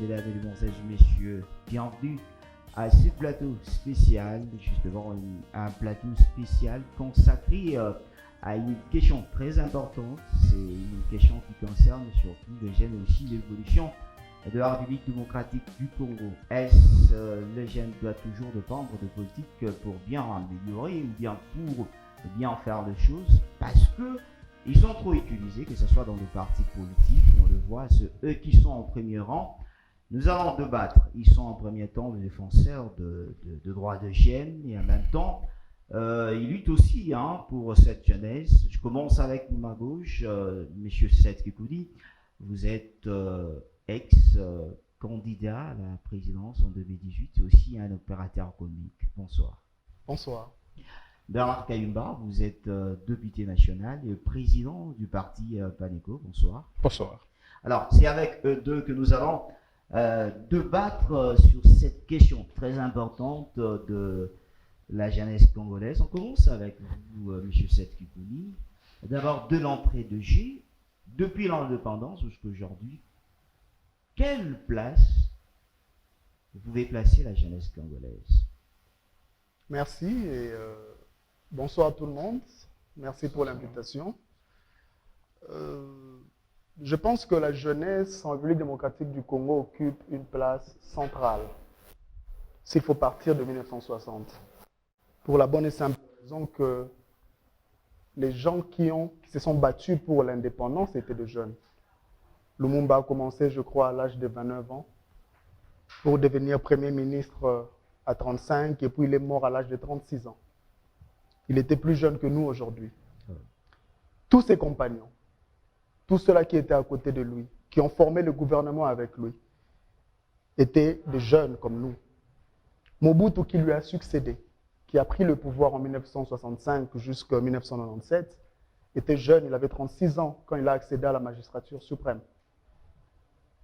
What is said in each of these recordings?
mesdames, mesdemoiselles et messieurs, bienvenue à ce plateau spécial, justement un plateau spécial consacré à une question très importante. C'est une question qui concerne surtout les jeunes et aussi l'évolution de la République démocratique du Congo. Est-ce le jeune doit toujours dépendre de politique pour bien améliorer ou bien pour bien faire les choses, parce que ils sont trop utilisés, que ce soit dans les partis politiques, on le voit, c'est eux qui sont en premier rang. Nous allons débattre. Ils sont en premier temps les défenseurs de droits de jeunes et en même temps, ils luttent aussi pour cette jeunesse. Je commence avec ma gauche, M. Seth Kikoudi. Vous êtes ex-candidat à la présidence en 2018 et aussi un opérateur économique. Bonsoir. Bonsoir. Bernard Kayumba, vous êtes député national et président du parti Paneco. Bonsoir. Bonsoir. Alors, c'est avec eux deux que nous allons débattre sur cette question très importante de la jeunesse congolaise. On commence avec vous, M. Seth Kikouli. D'abord, de l'entrée de G, depuis l'indépendance jusqu'à aujourd'hui, quelle place vous pouvez placer la jeunesse congolaise? Merci et bonsoir à tout le monde. Merci pour l'invitation. Je pense que la jeunesse en République démocratique du Congo occupe une place centrale, s'il faut partir de 1960. Pour la bonne et simple raison que les gens qui se sont battus pour l'indépendance étaient des jeunes. Lumumba a commencé, je crois, à l'âge de 29 ans pour devenir Premier ministre à 35 et puis il est mort à l'âge de 36 ans. Il était plus jeune que nous aujourd'hui. Tous ses compagnons, tous ceux-là qui étaient à côté de lui, qui ont formé le gouvernement avec lui, étaient des jeunes comme nous. Mobutu, qui lui a succédé, qui a pris le pouvoir en 1965 jusqu'en 1997, était jeune, il avait 36 ans quand il a accédé à la magistrature suprême.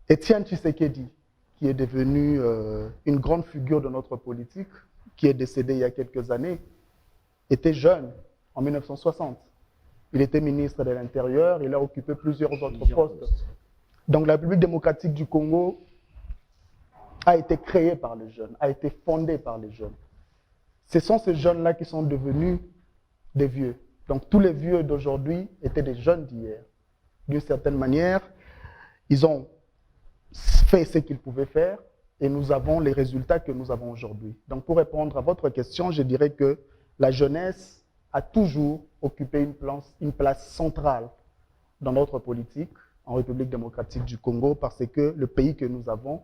Étienne Tshisekedi, qui est devenu une grande figure de notre politique, qui est décédé il y a quelques années, était jeune en 1960. Il était ministre de l'Intérieur, il a occupé plusieurs autres postes. Donc la République démocratique du Congo a été créée par les jeunes, a été fondée par les jeunes. Ce sont ces jeunes-là qui sont devenus des vieux. Donc tous les vieux d'aujourd'hui étaient des jeunes d'hier. D'une certaine manière, ils ont fait ce qu'ils pouvaient faire et nous avons les résultats que nous avons aujourd'hui. Donc pour répondre à votre question, je dirais que la jeunesse a toujours occupé une place centrale dans notre politique en République démocratique du Congo parce que le pays que nous avons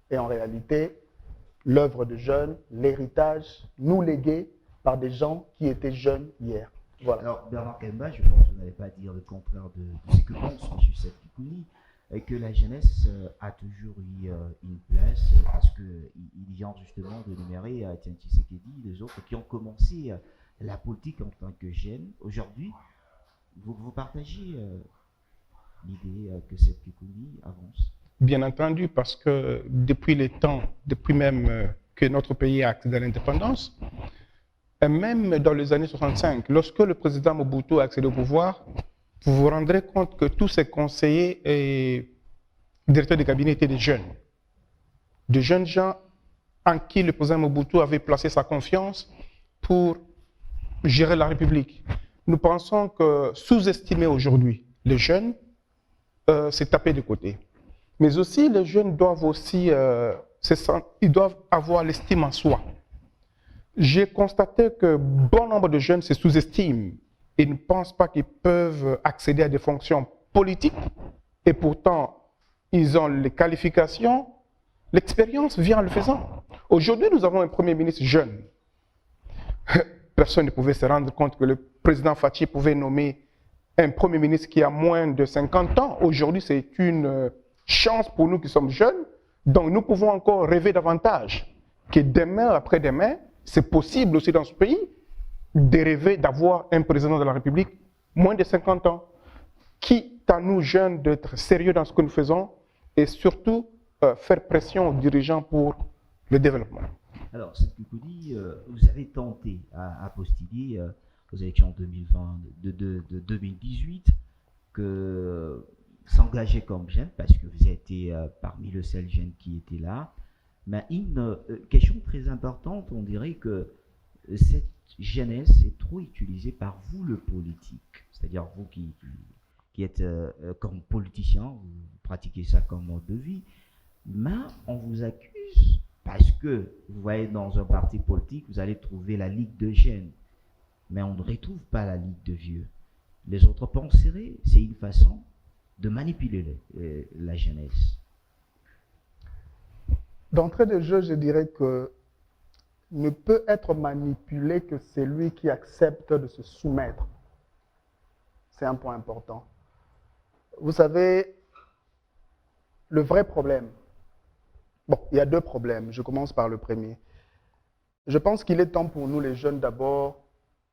est en réalité l'œuvre de jeunes, l'héritage nous légué par des gens qui étaient jeunes hier. Voilà. Alors Bernard Kayumba, je pense que vous n'allez pas dire le contraire de ce que pense M. Seth Kikouli, que la jeunesse a toujours eu une place parce qu'il vient justement de numérer Étienne Tshisekedi, les autres qui ont commencé la politique en tant que jeunes. Aujourd'hui, vous partagez l'idée que Seth Kikouli avance? Bien entendu, parce que depuis les temps, depuis même que notre pays a accédé à l'indépendance, et même dans les années 65, lorsque le président Mobutu a accédé au pouvoir, vous vous rendrez compte que tous ses conseillers et directeurs de cabinet étaient des jeunes gens en qui le président Mobutu avait placé sa confiance pour gérer la République. Nous pensons que sous-estimer aujourd'hui les jeunes, c'est taper de côté. Mais aussi, les jeunes doivent aussi, ils doivent avoir l'estime en soi. J'ai constaté que bon nombre de jeunes se sous-estiment et ne pensent pas qu'ils peuvent accéder à des fonctions politiques et pourtant, ils ont les qualifications, l'expérience vient en le faisant. Aujourd'hui, nous avons un Premier ministre jeune. Personne ne pouvait se rendre compte que le président Fachi pouvait nommer un Premier ministre qui a moins de 50 ans. Aujourd'hui, c'est une chance pour nous qui sommes jeunes. Donc, nous pouvons encore rêver davantage que demain, après-demain, c'est possible aussi dans ce pays de rêver d'avoir un président de la République moins de 50 ans. Quitte à nous jeunes d'être sérieux dans ce que nous faisons et surtout faire pression aux dirigeants pour le développement. Alors, Seth Kikouli, vous avez tenté à postuler aux élections 2020, de 2018 que s'engager comme jeune, parce que vous étiez parmi le seul jeune qui était là. Mais une question très importante, on dirait que cette jeunesse est trop utilisée par vous, le politique. C'est-à-dire vous qui êtes comme politicien, vous pratiquez ça comme mode de vie. Mais on vous accuse parce que vous voyez dans un parti politique, vous allez trouver la Ligue de jeunes. Mais on ne retrouve pas la Ligue de vieux. Les autres penseraient, c'est une façon de manipuler la jeunesse. D'entrée de jeu, je dirais que ne peut être manipulé que celui qui accepte de se soumettre. C'est un point important. Vous savez, le vrai problème, bon, il y a deux problèmes. Je commence par le premier. Je pense qu'il est temps pour nous, les jeunes, d'abord,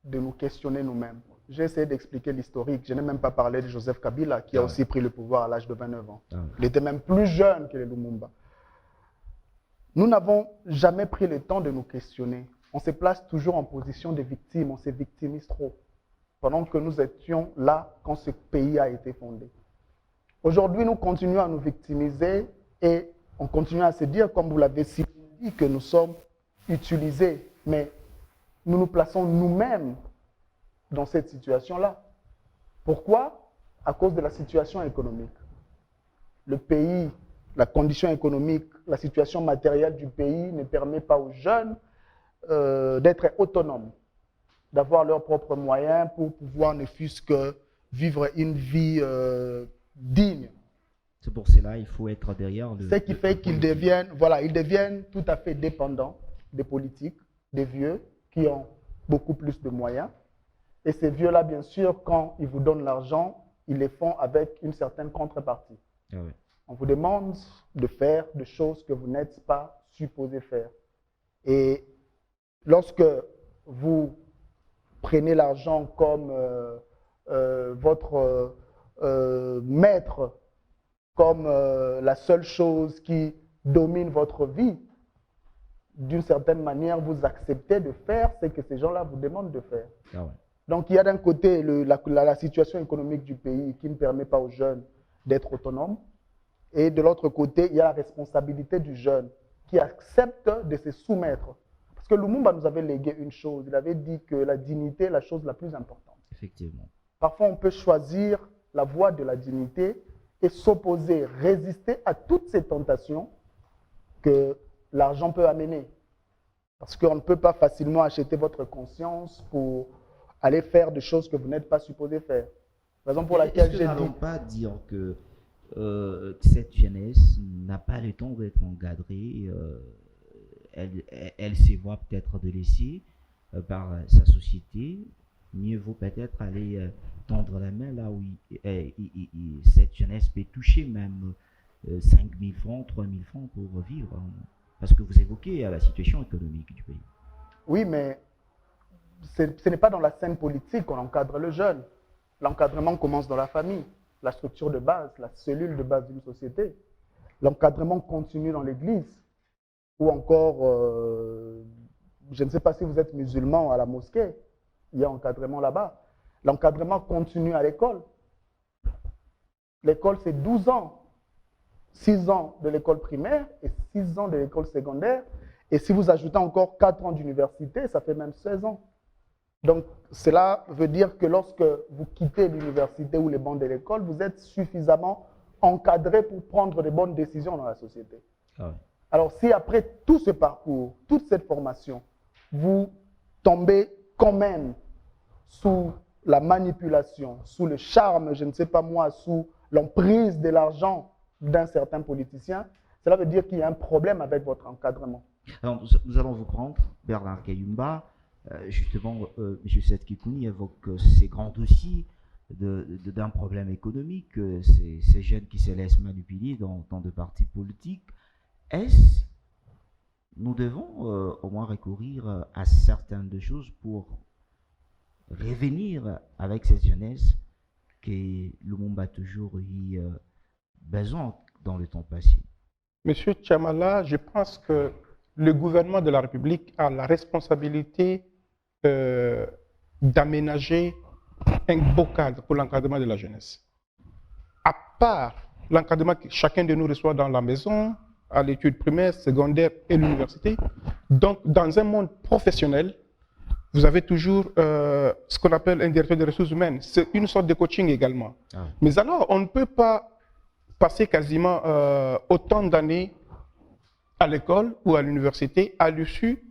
de nous questionner nous-mêmes. J'ai essayé d'expliquer l'historique. Je n'ai même pas parlé de Joseph Kabila, qui a aussi pris le pouvoir à l'âge de 29 ans. Il était même plus jeune que les Lumumba. Nous n'avons jamais pris le temps de nous questionner. On se place toujours en position de victime, on se victimise trop, pendant que nous étions là quand ce pays a été fondé. Aujourd'hui, nous continuons à nous victimiser et on continue à se dire, comme vous l'avez si bien dit, que nous sommes utilisés, mais nous nous plaçons nous-mêmes dans cette situation-là. Pourquoi? À cause de la situation économique. Le pays, la condition économique, la situation matérielle du pays ne permet pas aux jeunes d'être autonomes, d'avoir leurs propres moyens pour pouvoir ne fût-ce que vivre une vie digne. C'est pour cela qu'il faut être derrière le... Ce qui fait qu'ils deviennent, voilà, ils deviennent tout à fait dépendants des politiques, des vieux qui ont beaucoup plus de moyens. Et ces vieux-là, bien sûr, quand ils vous donnent l'argent, ils les font avec une certaine contrepartie. Ah ouais. On vous demande de faire des choses que vous n'êtes pas supposé faire. Et lorsque vous prenez l'argent comme votre maître, comme la seule chose qui domine votre vie, d'une certaine manière, vous acceptez de faire ce que ces gens-là vous demandent de faire. Ah ouais. Donc, il y a d'un côté la situation économique du pays qui ne permet pas aux jeunes d'être autonomes. Et de l'autre côté, il y a la responsabilité du jeune qui accepte de se soumettre. Parce que Lumumba nous avait légué une chose. Il avait dit que la dignité est la chose la plus importante. Effectivement. Parfois, on peut choisir la voie de la dignité et s'opposer, résister à toutes ces tentations que l'argent peut amener. Parce qu'on ne peut pas facilement acheter votre conscience pour aller faire des choses que vous n'êtes pas supposé faire. Raison pour laquelle j'ai dit... Est-ce que nous n'allons pas dire que cette jeunesse n'a pas le temps d'être encadrée, elle se voit peut-être délaissée par sa société, mieux vaut peut-être aller tendre la main là où cette jeunesse peut toucher même 5 000 francs, 3 000 francs pour vivre, hein. Parce que vous évoquez la situation économique du pays. Oui, mais ce n'est pas dans la scène politique qu'on encadre le jeune. L'encadrement commence dans la famille, la structure de base, la cellule de base d'une société. L'encadrement continue dans l'église, ou encore, je ne sais pas si vous êtes musulman à la mosquée, il y a encadrement là-bas. L'encadrement continue à l'école. L'école, c'est 12 ans. 6 ans de l'école primaire et 6 ans de l'école secondaire. Et si vous ajoutez encore 4 ans d'université, ça fait même 16 ans. Donc, cela veut dire que lorsque vous quittez l'université ou les bancs de l'école, vous êtes suffisamment encadré pour prendre de bonnes décisions dans la société. Ah ouais. Alors, si après tout ce parcours, toute cette formation, vous tombez quand même sous la manipulation, sous le charme, je ne sais pas moi, sous l'emprise de l'argent d'un certain politicien, cela veut dire qu'il y a un problème avec votre encadrement. Alors, nous allons vous prendre, Bernard Kayumba, justement, M. Seth Kikouni évoque ces grands dossiers d'un problème économique, ces jeunes qui se laissent manipuler dans de partis politiques. Est-ce nous devons au moins recourir à certaines choses pour revenir avec cette jeunesse que Lumumba a toujours eu besoin dans le temps passé? Monsieur Tchamala, je pense que le gouvernement de la République a la responsabilité d'aménager un beau cadre pour l'encadrement de la jeunesse. à part l'encadrement que chacun de nous reçoit dans la maison, à l'étude primaire, secondaire et l'université, donc dans un monde professionnel, vous avez toujours ce qu'on appelle un directeur des ressources humaines. C'est une sorte de coaching également. Ah. Mais alors, on ne peut pas passer quasiment autant d'années à l'école ou à l'université, à l'issue,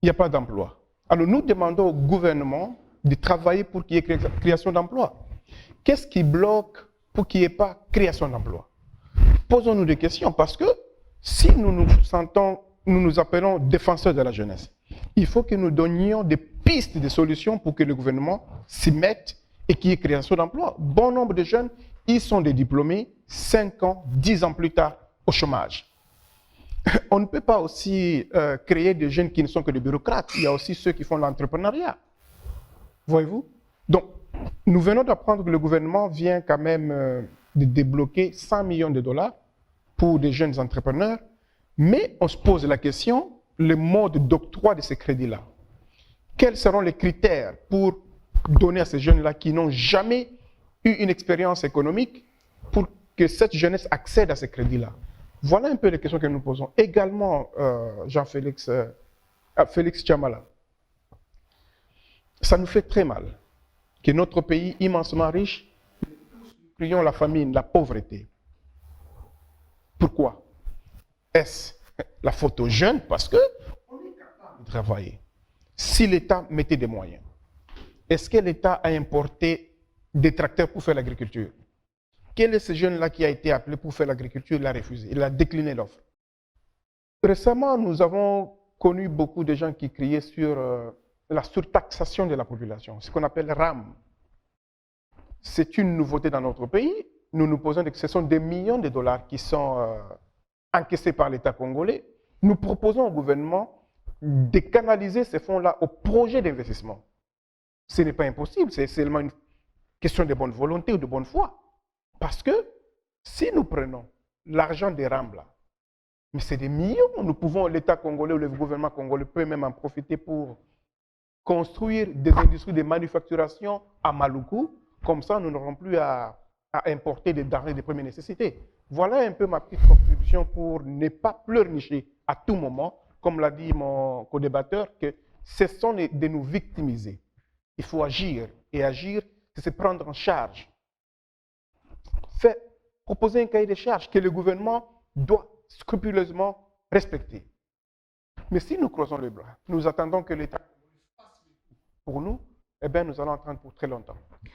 il n'y a pas d'emploi. Alors nous demandons au gouvernement de travailler pour qu'il y ait création d'emplois. Qu'est-ce qui bloque pour qu'il n'y ait pas création d'emplois? Posons-nous des questions, parce que si nous nous appelons défenseurs de la jeunesse, il faut que nous donnions des pistes de solutions pour que le gouvernement s'y mette et qu'il y ait création d'emplois. Bon nombre de jeunes, ils sont des diplômés, 5 ans, 10 ans plus tard, au chômage. On ne peut pas aussi créer des jeunes qui ne sont que des bureaucrates. Il y a aussi ceux qui font l'entrepreneuriat. Voyez-vous? Donc, nous venons d'apprendre que le gouvernement vient quand même de débloquer 100 millions de dollars pour des jeunes entrepreneurs, mais on se pose la question, le mode d'octroi de ces crédits-là. Quels seront les critères pour donner à ces jeunes-là qui n'ont jamais eu une expérience économique pour que cette jeunesse accède à ces crédits-là? Voilà un peu les questions que nous posons. Également, Jean-Félix Félix Chamala, ça nous fait très mal que notre pays immensement riche, nous crions la famine, la pauvreté. Pourquoi? Est-ce la faute aux jeunes? Parce qu'on est capable de travailler. Si l'État mettait des moyens, est-ce que l'État a importé des tracteurs pour faire l'agriculture? Quel est ce jeune-là qui a été appelé pour faire l'agriculture? Il a refusé, il a décliné l'offre. Récemment, nous avons connu beaucoup de gens qui criaient sur la surtaxation de la population, ce qu'on appelle RAM. C'est une nouveauté dans notre pays. Nous nous posons que ce sont des millions de dollars qui sont encaissés par l'État congolais. Nous proposons au gouvernement de canaliser ces fonds-là au projet d'investissement. Ce n'est pas impossible, c'est seulement une question de bonne volonté ou de bonne foi. Parce que si nous prenons l'argent des RAM là, mais c'est des millions, nous pouvons, l'État congolais ou le gouvernement congolais peut même en profiter pour construire des industries de manufacturation à Maluku. Comme ça, nous n'aurons plus à importer des denrées de première nécessité. Voilà un peu ma petite contribution pour ne pas pleurnicher à tout moment, comme l'a dit mon co-débatteur, que cessons de nous victimiser. Il faut agir, et agir, c'est se prendre en charge. Proposer un cahier de charges que le gouvernement doit scrupuleusement respecter. Mais si nous croisons les bras, nous attendons que l'État fasse pour nous, eh bien nous allons attendre pour très longtemps.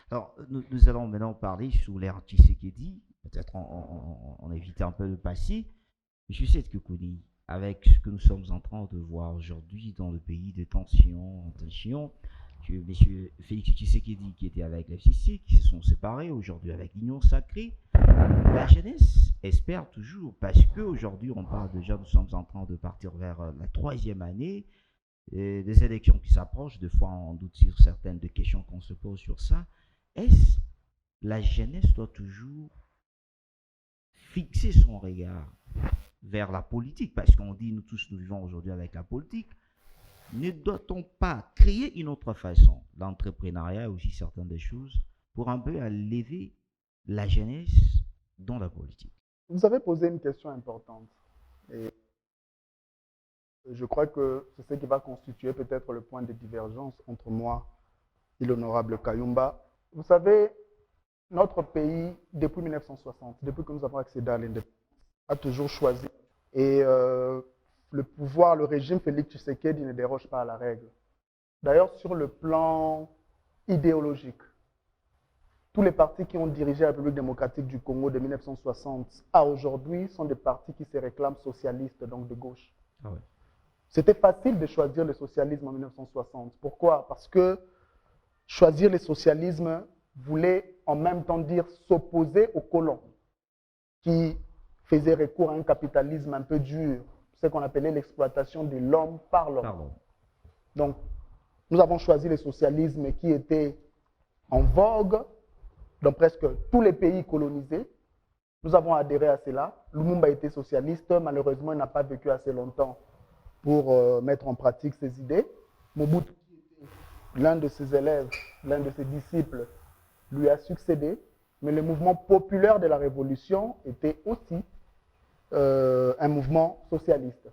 Alors, nous allons maintenant parler sous l'ère Tshisekedi. Peut-être on évite un peu le passé. Je sais que Kouni, avec ce que nous sommes en train de voir aujourd'hui dans le pays de tension, M. Félix Tshisekedi qui était avec l'FCC, qui se sont séparés aujourd'hui avec l'Union Sacrée, la jeunesse espère toujours, parce qu'aujourd'hui on parle déjà, nous sommes en train de partir vers la 3e année, des élections qui s'approchent, des fois on doute sur certaines des questions qu'on se pose sur ça. Est-ce la jeunesse doit toujours fixer son regard vers la politique, parce qu'on dit nous tous nous vivons aujourd'hui avec la politique, ne doit-on pas créer une autre façon, l'entrepreneuriat aussi certaines des choses, pour un peu élever la jeunesse dans la politique? Vous avez posé une question importante. Et je crois que c'est ce qui va constituer peut-être le point de divergence entre moi et l'honorable Kayumba. Vous savez, notre pays, depuis 1960, depuis que nous avons accédé à l'indépendance, a toujours choisi. Et le pouvoir, le régime Félix Tshisekedi ne déroge pas à la règle. D'ailleurs, sur le plan idéologique, tous les partis qui ont dirigé la République démocratique du Congo de 1960 à aujourd'hui sont des partis qui se réclament socialistes, donc de gauche. Ah ouais. C'était facile de choisir le socialisme en 1960. Pourquoi? Parce que choisir le socialisme voulait en même temps dire s'opposer aux colons qui faisaient recours à un capitalisme un peu dur, ce qu'on appelait l'exploitation de l'homme par l'homme. Donc, nous avons choisi le socialisme qui était en vogue dans presque tous les pays colonisés. Nous avons adhéré à cela. Lumumba était socialiste. Malheureusement, il n'a pas vécu assez longtemps pour mettre en pratique ses idées. Mobutu, l'un de ses élèves, l'un de ses disciples, lui a succédé, mais le mouvement populaire de la Révolution était aussi un mouvement socialiste.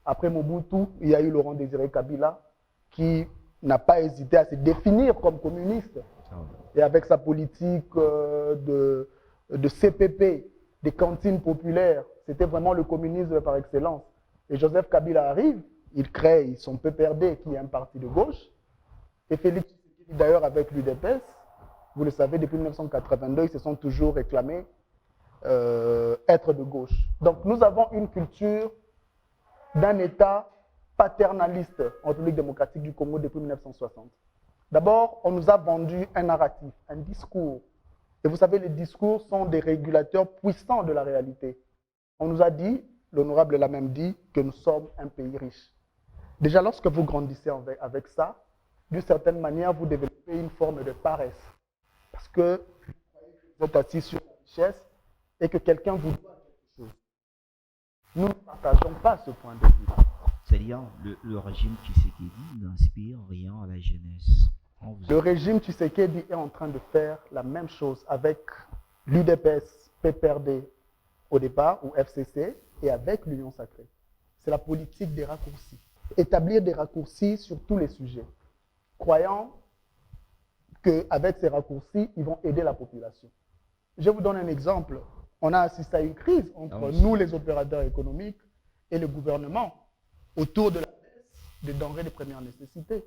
Après Mobutu, il y a eu Laurent Désiré Kabila qui n'a pas hésité à se définir comme communiste. Et avec sa politique de CPP, des cantines populaires, c'était vraiment le communisme par excellence. Et Joseph Kabila arrive, il crée son PPRD qui est un parti de gauche. Et Félix Tshisekedi, d'ailleurs avec l'UDPS, vous le savez, depuis 1982, ils se sont toujours réclamés être de gauche. Donc nous avons une culture d'un État paternaliste en République démocratique du Congo depuis 1960. D'abord, on nous a vendu un narratif, un discours. Et vous savez, les discours sont des régulateurs puissants de la réalité. On nous a dit, l'honorable l'a même dit, que nous sommes un pays riche. Déjà, lorsque vous grandissez avec ça, d'une certaine manière, vous développez une forme de paresse. Parce que vous êtes assis sur la richesse et que quelqu'un vous doit quelque chose. Nous ne partageons pas ce point de vue. C'est-à-dire, le régime Tshisekedi n'inspire rien à la jeunesse. Le régime Tshisekedi est en train de faire la même chose avec l'UDPS, PPRD au départ, ou FCC, et avec l'Union sacrée. C'est la politique des raccourcis. Établir des raccourcis sur tous les sujets, croyant qu'avec ces raccourcis, ils vont aider la population. Je vous donne un exemple. On a assisté à une crise entre nous, les opérateurs économiques, et le gouvernement autour de la baisse des denrées de première nécessité.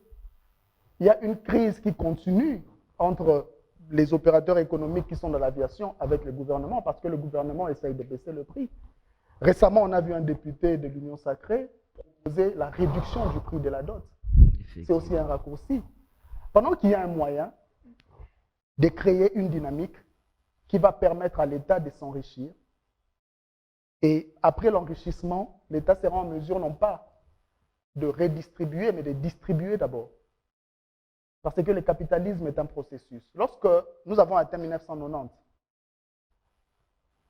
Il y a une crise qui continue entre les opérateurs économiques qui sont dans l'aviation avec le gouvernement parce que le gouvernement essaye de baisser le prix. Récemment, on a vu un député de l'Union sacrée proposer la réduction du prix de la dot. C'est aussi un raccourci. Pendant qu'il y a un moyen de créer une dynamique qui va permettre à l'État de s'enrichir, et après l'enrichissement, l'État sera en mesure non pas de redistribuer, mais de distribuer d'abord. Parce que le capitalisme est un processus. Lorsque nous avons atteint 1990,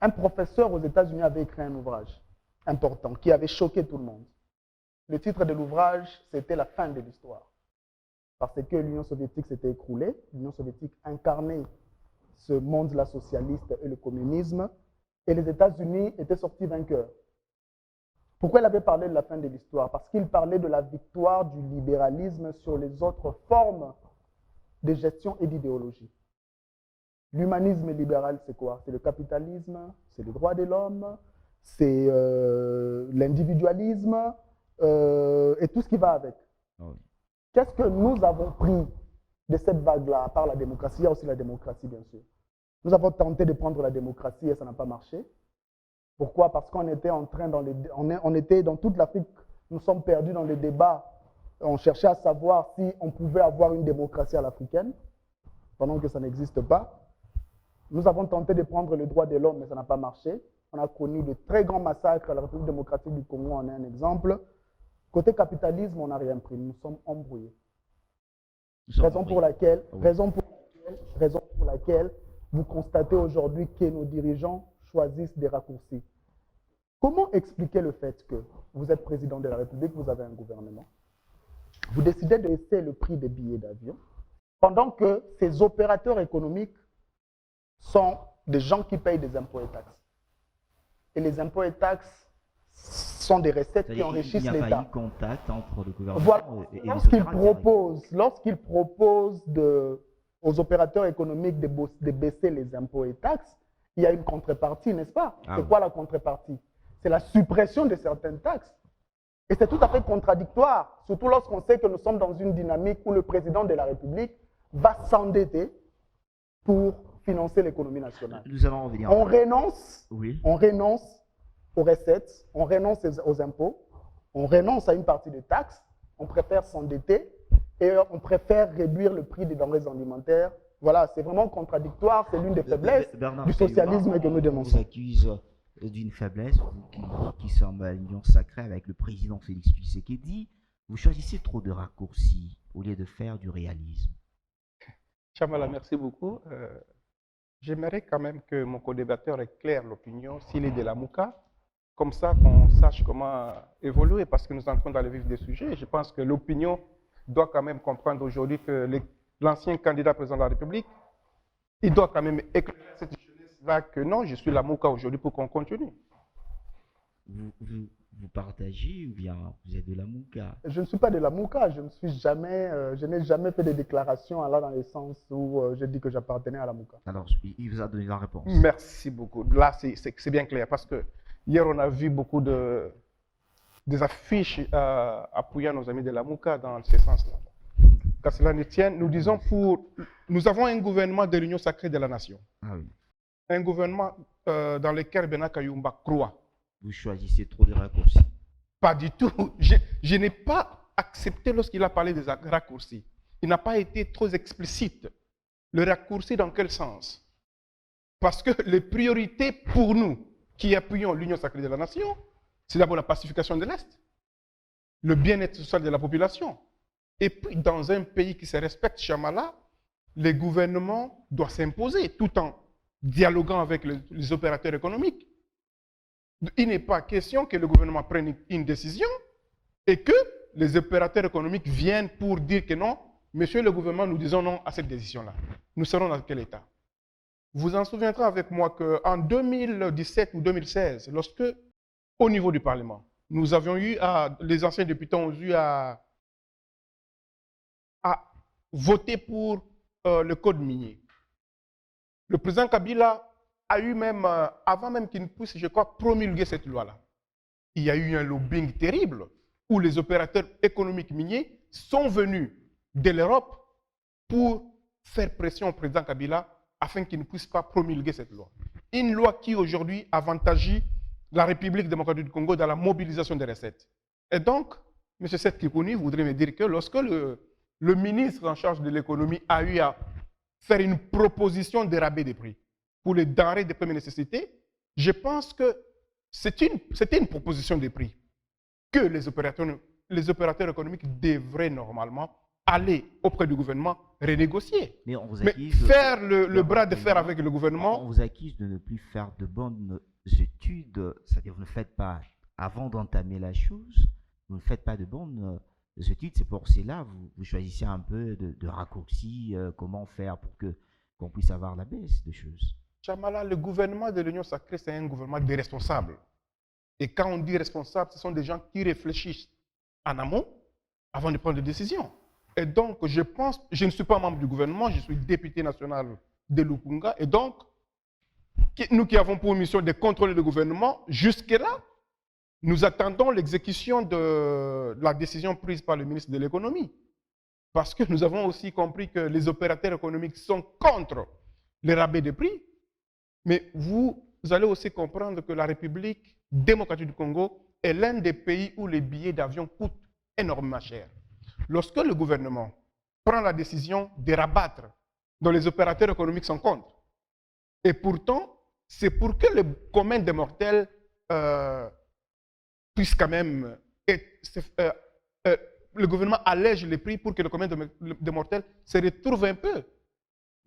un professeur aux États-Unis avait écrit un ouvrage important qui avait choqué tout le monde. Le titre de l'ouvrage, c'était La fin de l'histoire. Parce que l'Union soviétique s'était écroulée, l'Union soviétique incarnait ce monde-là socialiste et le communisme, et les États-Unis étaient sortis vainqueurs. Pourquoi il avait parlé de la fin de l'histoire? Parce qu'il parlait de la victoire du libéralisme sur les autres formes de gestion et d'idéologie. L'humanisme libéral, c'est quoi? C'est le capitalisme, c'est les droits de l'homme, c'est l'individualisme et tout ce qui va avec. Oui. Qu'est-ce que nous avons pris de cette vague-là, à part la démocratie? Il y a aussi la démocratie, bien sûr. Nous avons tenté de prendre la démocratie et ça n'a pas marché. Pourquoi? Parce qu'on était en train, on était dans toute l'Afrique, nous sommes perdus dans les débats. On cherchait à savoir si on pouvait avoir une démocratie à l'africaine, pendant que ça n'existe pas. Nous avons tenté de prendre le droit de l'homme, mais ça n'a pas marché. On a connu de très grands massacres à la République démocratique du Congo, on est un exemple. Côté capitalisme, on n'a rien pris, nous sommes embrouillés. Raison pour laquelle vous constatez aujourd'hui que nos dirigeants choisissent des raccourcis. Comment expliquer le fait que vous êtes président de la République, vous avez un gouvernement, vous décidez de baisser le prix des billets d'avion, pendant que ces opérateurs économiques sont des gens qui payent des impôts et taxes. Et les impôts et taxes sont des recettes qui enrichissent l'État. Il n'y a pas eu contact entre le gouvernement voilà. et Lorsqu'ils proposent aux opérateurs économiques de baisser les impôts et taxes, il y a une contrepartie, n'est-ce pas? C'est quoi la contrepartie? C'est la suppression de certaines taxes. Et c'est tout à fait contradictoire, surtout lorsqu'on sait que nous sommes dans une dynamique où le président de la République va s'endetter pour financer l'économie nationale. Nous allons revenir. On renonce aux recettes, on renonce aux impôts, on renonce à une partie des taxes, on préfère s'endetter et on préfère réduire le prix des denrées alimentaires. Voilà, c'est vraiment contradictoire, c'est l'une des faiblesses du socialisme que nous dénonçons. On vous accuse d'une faiblesse, vous qui sommes à l'Union sacrée avec le président Félix Tshisekedi, vous choisissez trop de raccourcis au lieu de faire du réalisme. Chamala, merci beaucoup. J'aimerais quand même que mon co-débatteur éclaire l'opinion s'il est de la Mouka, comme ça qu'on sache comment évoluer, parce que nous entrons dans le vif des sujets. Je pense que l'opinion doit quand même comprendre aujourd'hui que l'ancien candidat président de la République il doit quand même éclairer cette jeunesse-là que non, je suis la Mouka aujourd'hui pour qu'on continue. Vous partagez ou bien vous êtes de la Mouka? Je ne suis pas de la Mouka, je n'ai jamais fait de déclaration allant dans le sens où je dis que j'appartenais à la Mouka. Alors, il vous a donné la réponse. Merci beaucoup. Là, c'est bien clair parce que hier, on a vu beaucoup des affiches appuyant nos amis de la Mouka dans ce sens-là. Qu'à cela ne tienne, nous avons un gouvernement de l'Union sacrée de la nation. Ah oui. Un gouvernement dans lequel Bena Kayumba croit. Vous choisissez trop de raccourcis. Pas du tout. Je n'ai pas accepté lorsqu'il a parlé des raccourcis. Il n'a pas été trop explicite. Le raccourci dans quel sens? Parce que les priorités pour nous, qui appuyons l'Union sacrée de la nation, c'est d'abord la pacification de l'Est, le bien-être social de la population. Et puis, dans un pays qui se respecte, Chamala, les gouvernements doivent s'imposer tout en dialoguant avec les opérateurs économiques. Il n'est pas question que le gouvernement prenne une décision et que les opérateurs économiques viennent pour dire que non, monsieur le gouvernement, nous disons non à cette décision-là. Nous serons dans quel état? Vous en souviendrez avec moi qu'en 2017 ou 2016, lorsque, au niveau du Parlement, nous avions eu, les anciens députés ont eu à voter pour le code minier. Le président Kabila a eu même, avant même qu'il ne puisse, je crois, promulguer cette loi-là, il y a eu un lobbying terrible où les opérateurs économiques miniers sont venus de l'Europe pour faire pression au président Kabila afin qu'il ne puisse pas promulguer cette loi. Une loi qui aujourd'hui avantage la République démocratique du Congo dans la mobilisation des recettes. Et donc, M. Seth Kikouni voudrait me dire que lorsque le ministre en charge de l'économie a eu à faire une proposition de rabais des prix pour les denrées de première nécessité, je pense que c'était une proposition de prix que les opérateurs économiques devraient normalement aller auprès du gouvernement renégocier. Mais, on vous Mais accuse faire le bras de fer avec le gouvernement. On vous accuse de ne plus faire de bonnes études, c'est-à-dire vous ne faites pas, avant d'entamer la chose, vous ne faites pas de bonnes études. C'est pour cela vous choisissez un peu de raccourcis, comment faire pour qu'on puisse avoir la baisse de choses. Chamala, le gouvernement de l'Union sacrée, c'est un gouvernement des responsables. Et quand on dit responsables, ce sont des gens qui réfléchissent en amont avant de prendre des décisions. Et donc, je ne suis pas membre du gouvernement, je suis député national de Lukunga. Et donc, nous qui avons pour mission de contrôler le gouvernement, jusque-là, nous attendons l'exécution de la décision prise par le ministre de l'économie. Parce que nous avons aussi compris que les opérateurs économiques sont contre les rabais de prix. Mais vous allez aussi comprendre que la République démocratique du Congo est l'un des pays où les billets d'avion coûtent énormément cher. Lorsque le gouvernement prend la décision de rabattre, dont les opérateurs économiques sont contre, et pourtant, c'est pour que le commun des mortels puisse quand même le gouvernement allège les prix pour que le commun des mortels se retrouve un peu.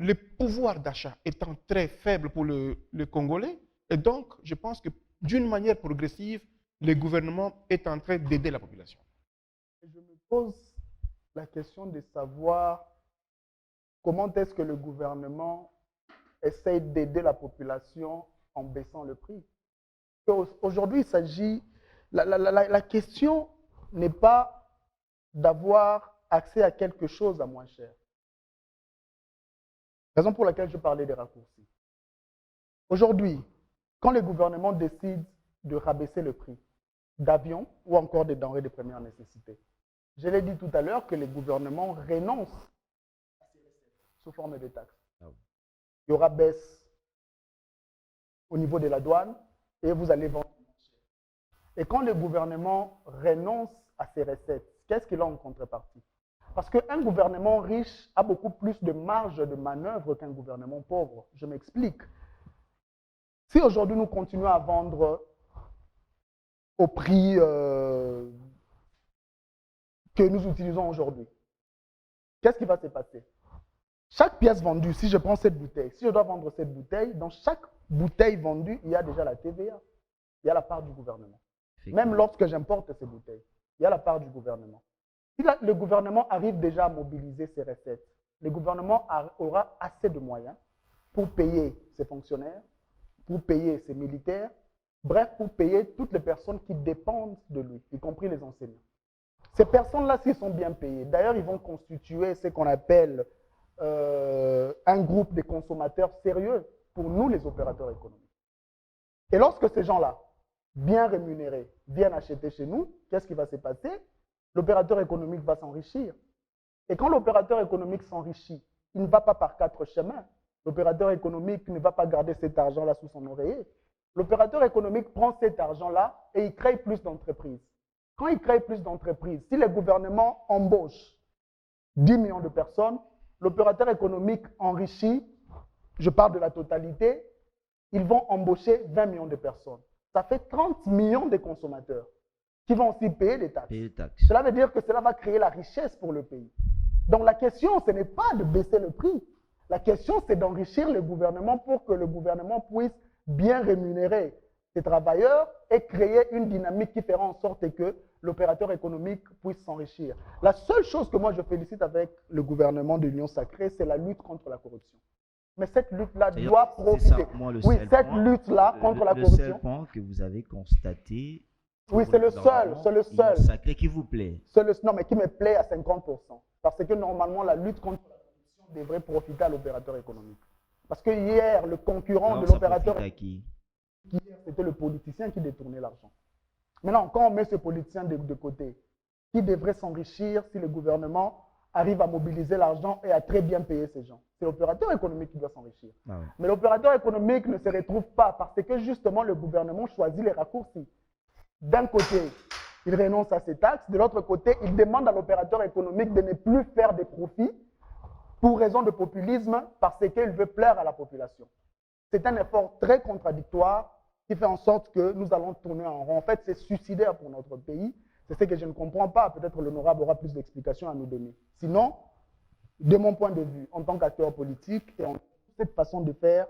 Le pouvoir d'achat étant très faible pour le Congolais, et donc je pense que d'une manière progressive, le gouvernement est en train d'aider la population. Je me pose la question de savoir comment est-ce que le gouvernement essaye d'aider la population en baissant le prix. Aujourd'hui, il s'agit, la question n'est pas d'avoir accès à quelque chose à moins cher. Raison pour laquelle je parlais des raccourcis. Aujourd'hui, quand le gouvernement décide de rabaisser le prix d'avions ou encore des denrées de première nécessité, je l'ai dit tout à l'heure que les gouvernements renoncent sous forme de taxes. Il y aura baisse au niveau de la douane et vous allez vendre. Et quand le gouvernement renonce à ses recettes, qu'est-ce qu'il a en contrepartie? Parce qu'un gouvernement riche a beaucoup plus de marge de manœuvre qu'un gouvernement pauvre. Je m'explique. Si aujourd'hui nous continuons à vendre au prix que nous utilisons aujourd'hui, qu'est-ce qui va se passer? Chaque pièce vendue, si je prends cette bouteille, si je dois vendre cette bouteille, dans chaque bouteille vendue, il y a déjà la TVA. Il y a la part du gouvernement. Même lorsque j'importe ces bouteilles, il y a la part du gouvernement. Si le gouvernement arrive déjà à mobiliser ses recettes, le gouvernement aura assez de moyens pour payer ses fonctionnaires, pour payer ses militaires, bref, pour payer toutes les personnes qui dépendent de lui, y compris les enseignants. Ces personnes-là, s'ils sont bien payés, d'ailleurs, ils vont constituer ce qu'on appelle un groupe de consommateurs sérieux pour nous, les opérateurs économiques. Et lorsque ces gens-là, bien rémunérés, viennent acheter chez nous, qu'est-ce qui va se passer? L'opérateur économique va s'enrichir. Et quand l'opérateur économique s'enrichit, il ne va pas par 4 chemins. L'opérateur économique ne va pas garder cet argent-là sous son oreiller. L'opérateur économique prend cet argent-là et il crée plus d'entreprises. Quand il crée plus d'entreprises, si le gouvernement embauche 10 millions de personnes, l'opérateur économique enrichit, je parle de la totalité, ils vont embaucher 20 millions de personnes. Ça fait 30 millions de consommateurs qui vont aussi payer des taxes. Cela veut dire que cela va créer la richesse pour le pays. Donc la question, ce n'est pas de baisser le prix. La question, c'est d'enrichir le gouvernement pour que le gouvernement puisse bien rémunérer ses travailleurs et créer une dynamique qui fera en sorte que l'opérateur économique puisse s'enrichir. La seule chose que moi je félicite avec le gouvernement de l'Union sacrée, c'est la lutte contre la corruption. Mais cette lutte-là doit profiter. Ça, moi, oui, cette lutte-là contre la corruption. Le seul point que vous avez constaté. Oui, c'est le seul, c'est le seul. Sacré qui vous plaît. Non, mais qui me plaît à 50%. Parce que normalement, la lutte contre la corruption devrait profiter à l'opérateur économique. Parce que hier, le concurrent de l'opérateur économique, c'était le politicien qui détournait l'argent. Maintenant, quand on met ce politicien de côté, qui devrait s'enrichir si le gouvernement arrive à mobiliser l'argent et à très bien payer ces gens? C'est l'opérateur économique qui doit s'enrichir. Ah ouais. Mais l'opérateur économique ne se retrouve pas parce que justement le gouvernement choisit les raccourcis. D'un côté, il renonce à ses taxes, de l'autre côté, il demande à l'opérateur économique de ne plus faire des profits pour raison de populisme parce qu'il veut plaire à la population. C'est un effort très contradictoire qui fait en sorte que nous allons tourner en rond. En fait, c'est suicidaire pour notre pays. C'est ce que je ne comprends pas. Peut-être l'honorable aura plus d'explications à nous donner. Sinon, de mon point de vue, en tant qu'acteur politique, et cette façon de faire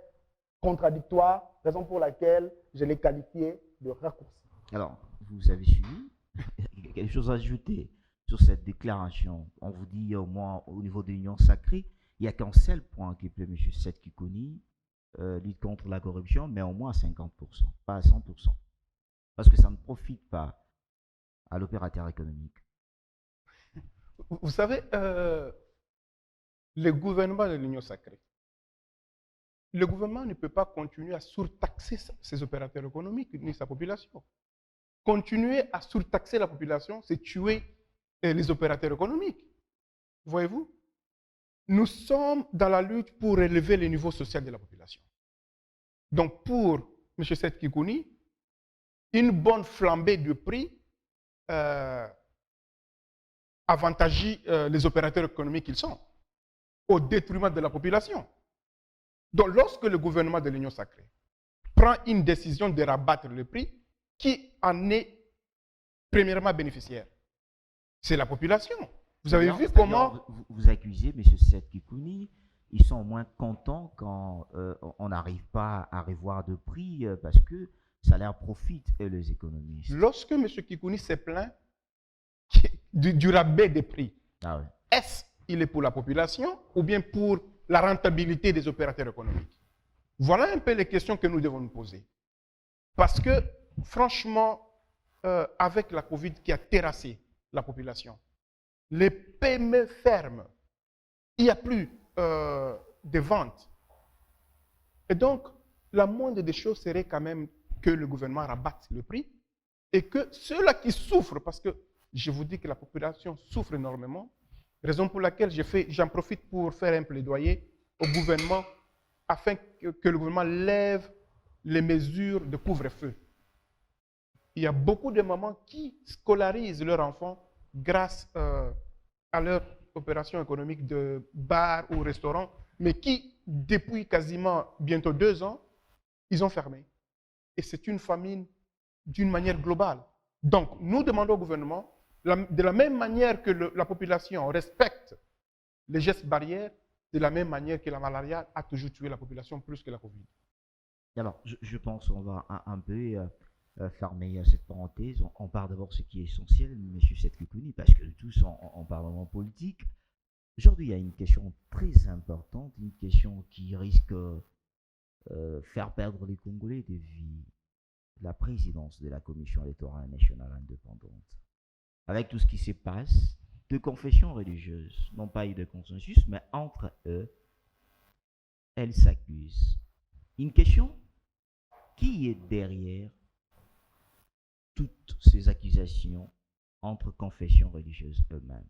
contradictoire, raison pour laquelle je l'ai qualifié de raccourci. Alors, vous avez suivi quelque chose à ajouter sur cette déclaration? On vous dit au moins au niveau de l'Union sacrée, il n'y a qu'un seul point qui plaît M. Seth Kikouni, lutte contre la corruption, mais au moins à 50%, pas à 100%. Parce que ça ne profite pas à l'opérateur économique. Vous savez, le gouvernement de l'Union sacrée, le gouvernement ne peut pas continuer à surtaxer ses opérateurs économiques ni sa population. Continuer à surtaxer la population, c'est tuer les opérateurs économiques. Voyez-vous? Nous sommes dans la lutte pour élever le niveau social de la population. Donc, pour M. Seth Kikouni, une bonne flambée de prix avantagie les opérateurs économiques qu'ils sont, au détriment de la population. Donc, lorsque le gouvernement de l'Union sacrée prend une décision de rabattre le prix, qui en est premièrement bénéficiaire? C'est la population. Vous avez vu comment... Vous accusez M. Seth Kikouni, ils sont au moins contents quand on n'arrive pas à revoir de prix parce que ça leur profite, les économistes. Lorsque M. Kikouni s'est plaint du rabais des prix, est-ce qu'il est pour la population ou bien pour la rentabilité des opérateurs économiques? Voilà un peu les questions que nous devons nous poser. Parce que, franchement, avec la Covid qui a terrassé la population, les PME ferment, il n'y a plus de ventes. Et donc, la moindre des choses serait quand même que le gouvernement rabatte le prix et que ceux-là qui souffrent, parce que je vous dis que la population souffre énormément, raison pour laquelle j'en profite pour faire un plaidoyer au gouvernement afin que le gouvernement lève les mesures de couvre-feu. Il y a beaucoup de mamans qui scolarisent leurs enfants grâce à leur opération économique de bar ou restaurant, mais qui, depuis quasiment bientôt 2 ans, ils ont fermé. Et c'est une famine d'une manière globale. Donc, nous demandons au gouvernement, de la même manière que la population respecte les gestes barrières, de la même manière que la malaria a toujours tué la population plus que la Covid. Alors, je pense qu'on va un peu fermer cette parenthèse. On parle d'abord de ce qui est essentiel, M. Seth Kikouni, parce que tous, on parle vraiment politique. Aujourd'hui, il y a une question très importante, une question qui risque de faire perdre les Congolais de vue la présidence de la Commission électorale nationale indépendante. Avec tout ce qui se passe, deux confessions religieuses n'ont pas eu de consensus, mais entre eux, elles s'accusent. Une question, qui est derrière toutes ces accusations entre confessions religieuses eux-mêmes?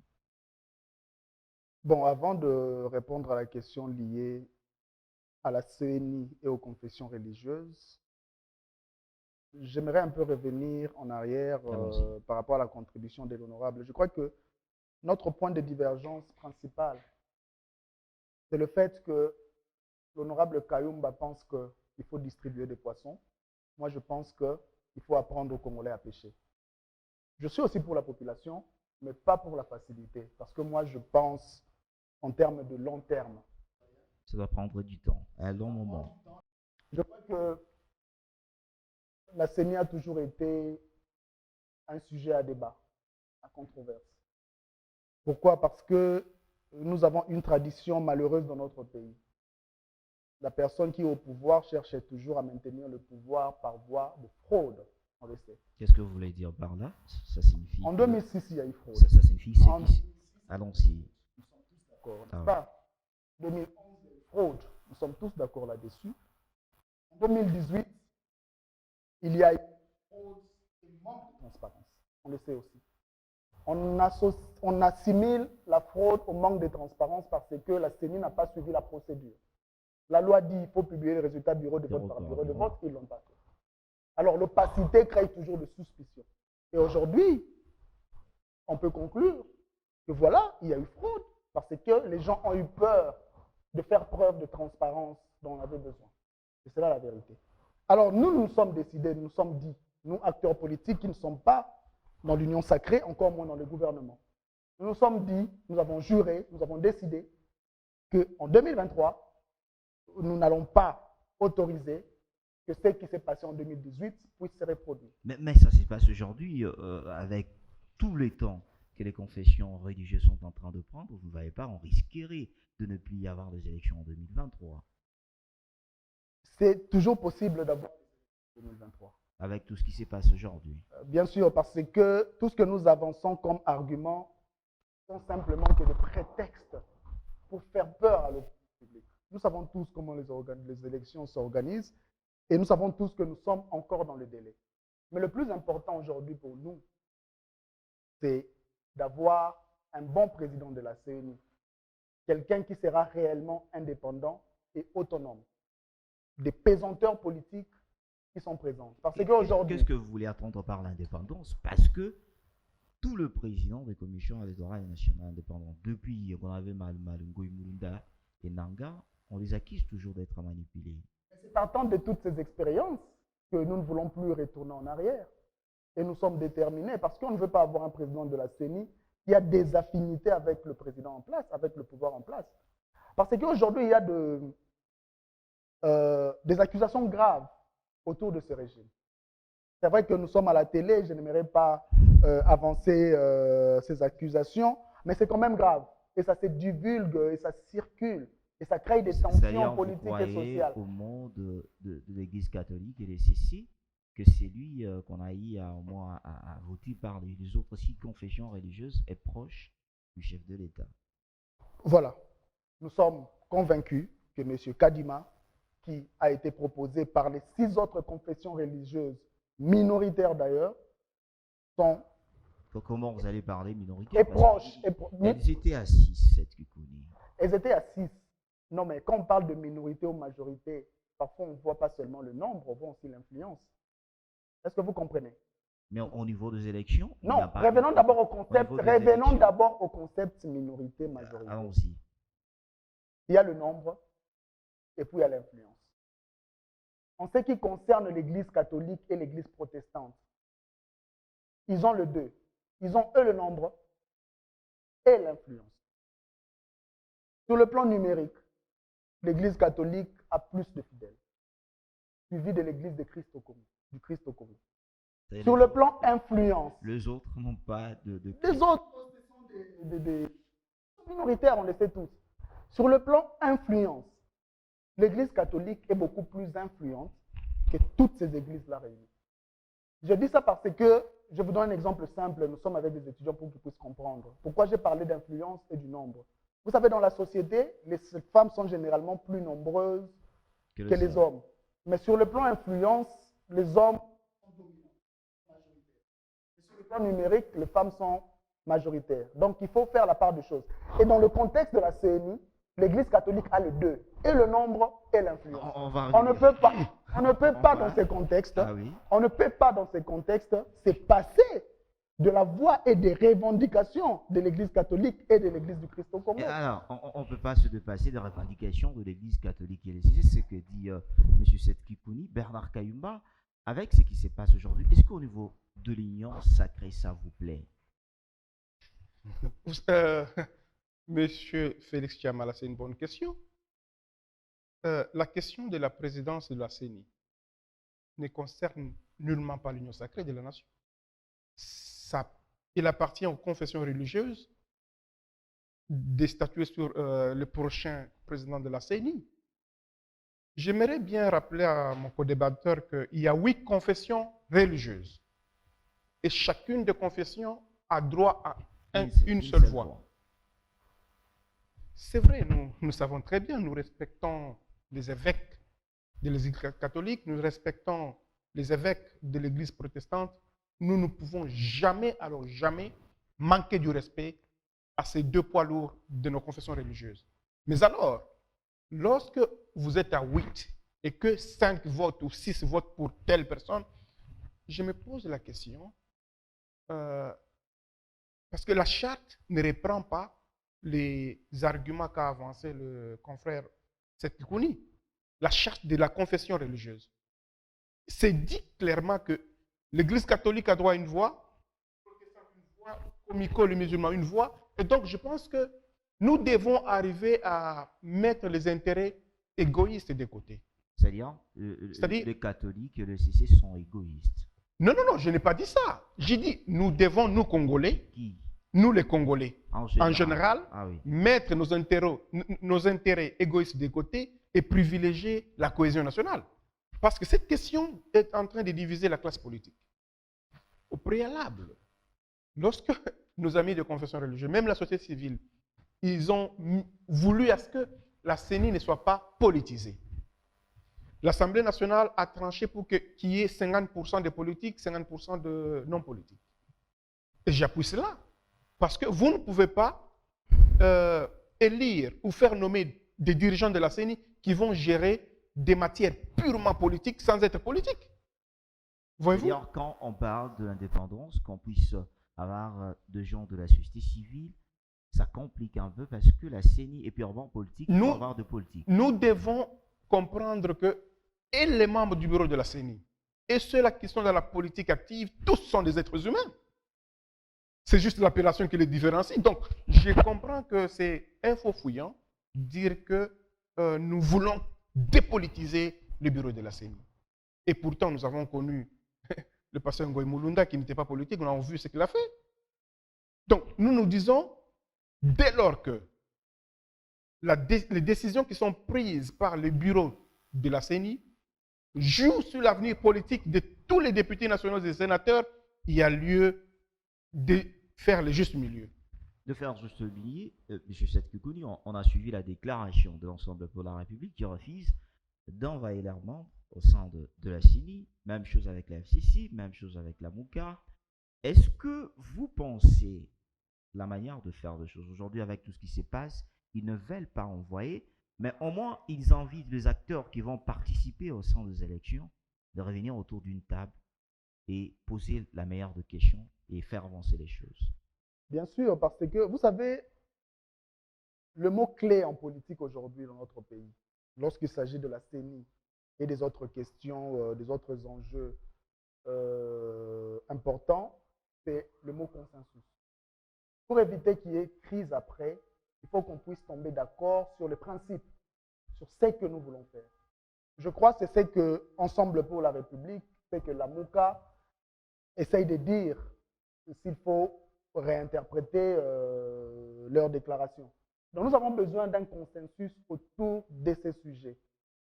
Bon, avant de répondre à la question liée à la CENI et aux confessions religieuses, j'aimerais un peu revenir en arrière par rapport à la contribution de l'honorable. Je crois que notre point de divergence principal, c'est le fait que l'honorable Kayumba pense qu'il faut distribuer des poissons. Moi, je pense qu'il faut apprendre aux Congolais à pêcher. Je suis aussi pour la population, mais pas pour la facilité. Parce que moi, je pense en termes de long terme. Ça doit prendre du temps, un long moment. Je crois que la CENI a toujours été un sujet à débat, à controverse. Pourquoi? Parce que nous avons une tradition malheureuse dans notre pays. La personne qui est au pouvoir cherche toujours à maintenir le pouvoir par voie de fraude, on le sait. Qu'est-ce que vous voulez dire par là? Ça signifie En 2006, il y a eu fraude. ça signifie ce En qui... Allons-y. Nous sommes tous d'accord, Ah n'est-ce ouais. pas? 2011, il y a eu fraude. Nous sommes tous d'accord là-dessus. En 2018, il y a eu fraude et manque de transparence. On le sait aussi. On assimile la fraude au manque de transparence parce que la CENI n'a pas suivi la procédure. La loi dit qu'il faut publier les résultats bureau de vote par bureau de vote, ils ne l'ont pas fait. Alors l'opacité crée toujours de suspicion. Et aujourd'hui, on peut conclure que voilà, il y a eu fraude parce que les gens ont eu peur de faire preuve de transparence dont on avait besoin. Et c'est là la vérité. Alors nous sommes décidés, nous sommes dit, nous acteurs politiques qui ne sommes pas dans l'union sacrée, encore moins dans le gouvernement. Nous nous sommes dit, nous avons juré, nous avons décidé qu'en 2023, nous n'allons pas autoriser que ce qui s'est passé en 2018 puisse se reproduire. Mais ça se passe aujourd'hui avec tous les temps que les confessions religieuses sont en train de prendre. Vous ne voyez pas, on risquerait de ne plus y avoir des élections en 2023. C'est toujours possible d'avoir 2023. Avec tout ce qui se passe aujourd'hui. Bien sûr, parce que tout ce que nous avançons comme argument sont simplement que des prétextes pour faire peur à l'opinion publique. Nous savons tous comment les élections s'organisent et nous savons tous que nous sommes encore dans le délai. Mais le plus important aujourd'hui pour nous, c'est d'avoir un bon président de la CENI, quelqu'un qui sera réellement indépendant et autonome, des pesanteurs politiques qui sont présents. Parce qu'aujourd'hui, qu'est-ce que vous voulez attendre par l'indépendance? Parce que tout le président des commissions électorales nationales indépendantes, depuis qu'on avait Malungo, Mulunda et Nanga, on les accuse toujours d'être manipulés. c'est partant de toutes ces expériences que nous ne voulons plus retourner en arrière. Et nous sommes déterminés parce qu'on ne veut pas avoir un président de la CENI qui a des affinités avec le président en place, avec le pouvoir en place. Parce qu'aujourd'hui, il y a des accusations graves autour de ce régime. C'est vrai que nous sommes à la télé, je n'aimerais pas avancer ces accusations, mais c'est quand même grave. Et ça se divulgue, et ça circule, et ça crée des tensions politiques et sociales. Au mot de l'Église catholique et des CC, que c'est lui qu'on a eu au moins à voter par les autres six confessions religieuses est proche du chef de l'État. Voilà. Nous sommes convaincus que M. Kadima, qui a été proposé par les 6 autres confessions religieuses, minoritaires d'ailleurs, sont... Comment vous allez parler minoritaire? Et proches. Elles étaient à 6, cette Kikouni. Elles étaient à 6. Non, mais quand on parle de minorité ou majorité, parfois on ne voit pas seulement le nombre, on voit aussi l'influence. Est-ce que vous comprenez? Mais au niveau des élections? Non, revenons d'abord au concept minorité-majorité. Allons-y. Il y a le nombre et puis il y a l'influence. En ce qui concerne l'Église catholique et l'Église protestante, ils ont le deux. Ils ont eux le nombre et l'influence. Sur le plan numérique, l'Église catholique a plus de fidèles, suivi de l'Église du Christ au Congo. Sur le plan influence, les autres n'ont pas de... Les autres, ce minoritaires, on le sait tous. Sur le plan influence, l'Église catholique est beaucoup plus influente que toutes ces églises-là réunies. Je dis ça parce que, je vous donne un exemple simple, nous sommes avec des étudiants pour qu'ils puissent comprendre. Pourquoi j'ai parlé d'influence et du nombre? Vous savez, dans la société, les femmes sont généralement plus nombreuses que les hommes. Mais sur le plan influence, les hommes sont dominants, majoritaires. Et sur le plan numérique, les femmes sont majoritaires. Donc, il faut faire la part des choses. Et dans le contexte de la CNI, l'Église catholique a les deux, et le nombre et l'influence. On ne peut pas dans ces contextes, on ne peut pas dans ces contextes se passer de la voix et des revendications de l'Église catholique et de l'Église du Christ au Congo. Alors, on ne peut pas se dépasser des revendications de l'Église catholique et c'est ce que dit M. Seth Kikouni, Bernard Kayumba, avec ce qui se passe aujourd'hui. Est-ce qu'au niveau de l'union sacrée, ça vous plaît? Monsieur Félix Chiamala, c'est une bonne question. La question de la présidence de la CENI ne concerne nullement pas l'union sacrée de la nation. Il appartient aux confessions religieuses de statuer sur le prochain président de la CENI. J'aimerais bien rappeler à mon co-débatteur qu'il y a 8 confessions religieuses. Et chacune des confessions a droit à une seule voix. C'est vrai, nous savons très bien, nous respectons les évêques de l'Église catholique, nous respectons les évêques de l'Église protestante. Nous ne pouvons jamais, alors jamais, manquer du respect à ces deux poids lourds de nos confessions religieuses. Mais alors, lorsque vous êtes à 8 et que 5 votes ou 6 votent pour telle personne, je me pose la question, parce que la charte ne reprend pas les arguments qu'a avancé le confrère Seth Kikouni, la charte de la confession religieuse. C'est dit clairement que l'Église catholique a droit à une voix, le protestant une voix, comico, le musulman une voix, et donc je pense que nous devons arriver à mettre les intérêts égoïstes de côté. C'est-à-dire, les catholiques et le CC sont égoïstes. Non, je n'ai pas dit ça. J'ai dit, nous devons, nous Congolais, nous les Congolais, en général, mettre nos intérêts égoïstes de côté et privilégier la cohésion nationale. Parce que cette question est en train de diviser la classe politique. Au préalable, lorsque nos amis de confession religieuse, même la société civile, ils ont voulu à ce que la CENI ne soit pas politisée. L'Assemblée nationale a tranché pour qu'il y ait 50% de politiques, 50% de non-politiques. Et j'appuie cela. Parce que vous ne pouvez pas élire ou faire nommer des dirigeants de la CENI qui vont gérer des matières purement politiques sans être politiques. Voyez-vous? D'ailleurs, quand on parle de l'indépendance, qu'on puisse avoir des gens de la société civile, ça complique un peu parce que la CENI est purement politique, il faut avoir de politique. Nous devons comprendre que et les membres du bureau de la CENI et ceux-là qui sont dans la politique active, tous sont des êtres humains. C'est juste l'appellation qui les différencie. Donc, je comprends que c'est un faux fouillant dire que nous voulons dépolitiser le bureau de la CENI. Et pourtant, nous avons connu le pasteur Ngoï Mulunda qui n'était pas politique, nous avons vu ce qu'il a fait. Donc, nous nous disons, dès lors que les décisions qui sont prises par le bureau de la CENI jouent sur l'avenir politique de tous les députés nationaux et des sénateurs, il y a lieu de faire le juste milieu. De faire juste milieu, M. Seth Kikouni, on a suivi la déclaration de l'ensemble pour la République qui refuse d'envahir leurs membres au sein de la CENI, même chose avec la FCC, même chose avec la MOUCA. Est-ce que vous pensez la manière de faire des choses aujourd'hui avec tout ce qui se passe, ils ne veulent pas envoyer, mais au moins ils invitent les acteurs qui vont participer au sein des élections de revenir autour d'une table et poser la meilleure des questions et faire avancer les choses? Bien sûr, parce que vous savez, le mot clé en politique aujourd'hui dans notre pays, lorsqu'il s'agit de la CENI et des autres questions, des autres enjeux importants, c'est le mot consensus. Pour éviter qu'il y ait crise après, il faut qu'on puisse tomber d'accord sur les principes, sur ce que nous voulons faire. Je crois que c'est ce que Ensemble pour la République, c'est que la MOUCA essaye de dire s'il faut réinterpréter leur déclaration. Donc nous avons besoin d'un consensus autour de ces sujets.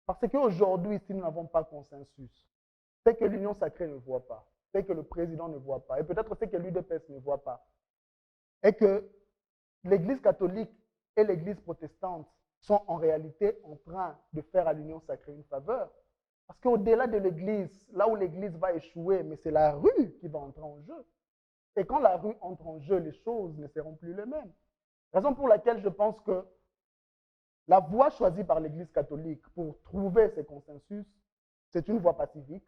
Parce qu'aujourd'hui, si nous n'avons pas consensus, c'est que l'Union sacrée ne voit pas, c'est que le président ne voit pas, et peut-être c'est que l'UDPS ne voit pas, et que l'Église catholique et l'Église protestante sont en réalité en train de faire à l'Union sacrée une faveur. Parce qu'au-delà de l'Église, là où l'Église va échouer, mais c'est la rue qui va entrer en jeu. Et quand la rue entre en jeu, les choses ne seront plus les mêmes. Raison pour laquelle je pense que la voie choisie par l'Église catholique pour trouver ces consensus, c'est une voie pacifique,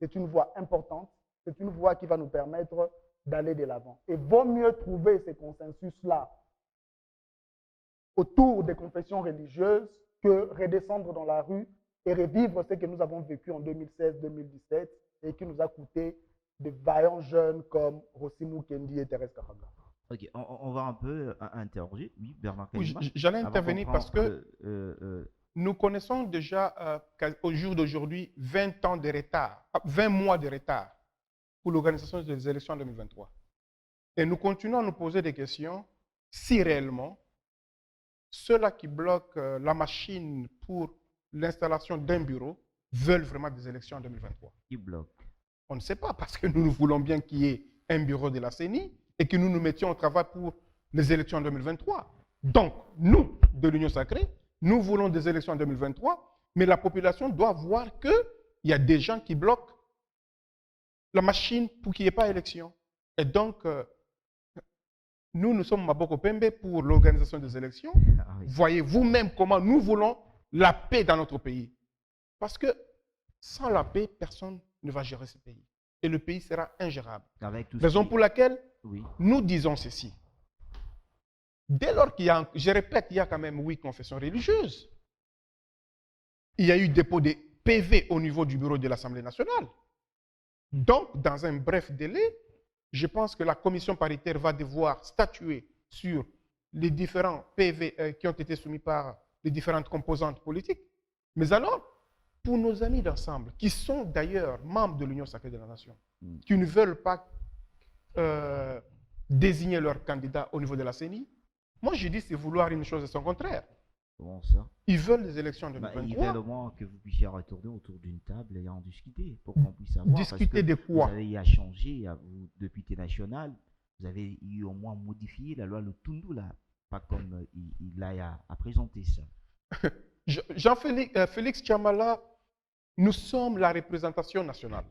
c'est une voie importante, c'est une voie qui va nous permettre d'aller de l'avant. Et vaut mieux trouver ces consensus-là autour des confessions religieuses que redescendre dans la rue et revivre ce que nous avons vécu en 2016-2017 et qui nous a coûté de vaillants jeunes comme Rosimu Kendi et Thérèse Kahaga. Ok, on va un peu interroger. Oui, Bernard Oui, Kalima. j'allais Avant intervenir qu'on parce prend, que nous connaissons déjà au jour d'aujourd'hui 20 ans de retard, 20 mois de retard pour l'organisation des élections en 2023. Et nous continuons à nous poser des questions si réellement ceux-là qui bloquent la machine pour l'installation d'un bureau veulent vraiment des élections en 2023. qui bloque. On ne sait pas parce que nous voulons bien qu'il y ait un bureau de la CENI et que nous nous mettions au travail pour les élections en 2023. Donc, nous, de l'Union sacrée, nous voulons des élections en 2023, mais la population doit voir qu'il y a des gens qui bloquent la machine pour qu'il n'y ait pas d'élection. Et donc, nous sommes Maboko Pembe pour l'organisation des élections. Ah oui. Voyez vous-même comment nous voulons la paix dans notre pays. Parce que sans la paix, personne ne va gérer ce pays. Et le pays sera ingérable. Avec tout ce Raison qui- pour laquelle Oui. nous disons ceci. Dès lors qu'il y a, je répète, il y a quand même 8 confessions religieuses. Il y a eu dépôt des PV au niveau du bureau de l'Assemblée nationale. Donc, dans un bref délai, je pense que la commission paritaire va devoir statuer sur les différents PV qui ont été soumis par les différentes composantes politiques. Mais alors, pour nos amis d'ensemble, qui sont d'ailleurs membres de l'Union sacrée de la nation, qui ne veulent pas désigner leur candidat au niveau de la CENI, moi je dis c'est vouloir une chose et son contraire. Comment ça? Ils veulent des élections en Ils 2023. veulent au moins que vous puissiez retourner autour d'une table et en discuter pour qu'on puisse savoir. Discuter parce que de quoi? Vous avez à changer, vous, député national, vous avez eu au moins modifié la loi Lutundu là, pas comme il a à présenter ça. Félix Chamala, nous sommes la représentation nationale.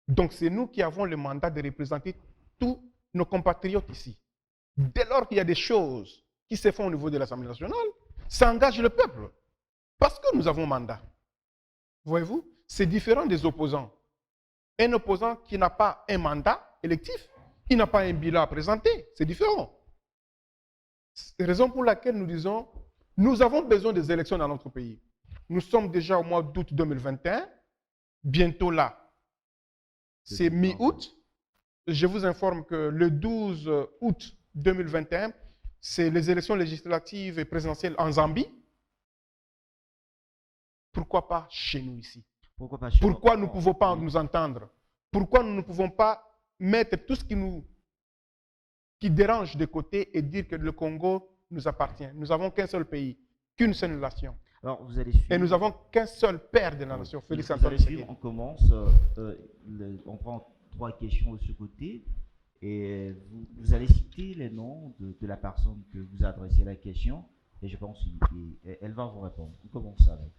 Donc c'est nous qui avons le mandat de représenter tous nos compatriotes ici. Dès lors qu'il y a des choses qui se font au niveau de l'Assemblée nationale, ça engage le peuple. Parce que nous avons mandat. Voyez-vous, c'est différent des opposants. Un opposant qui n'a pas un mandat électif, qui n'a pas un bilan à présenter, c'est différent. C'est la raison pour laquelle nous disons, nous avons besoin des élections dans notre pays. Nous sommes déjà au mois d'août 2021, bientôt là, c'est mi-août. Je vous informe que le 12 août 2021, c'est les élections législatives et présidentielles en Zambie. Pourquoi pas chez nous ici? Pourquoi pas Pourquoi nous ne pouvons pas nous entendre? Pourquoi nous ne pouvons pas mettre tout ce qui dérange de côté et dire que le Congo nous appartient? Nous n'avons qu'un seul pays, qu'une seule nation. Alors, vous allez suivre. Et nous n'avons qu'un seul père de la nation, Félix Vous Antoine allez suivre, Tshisekedi. on commence, on prend 3 questions de ce côté et vous allez citer les noms de la personne que vous adressez la question et je pense qu'elle va vous répondre. On commence avec.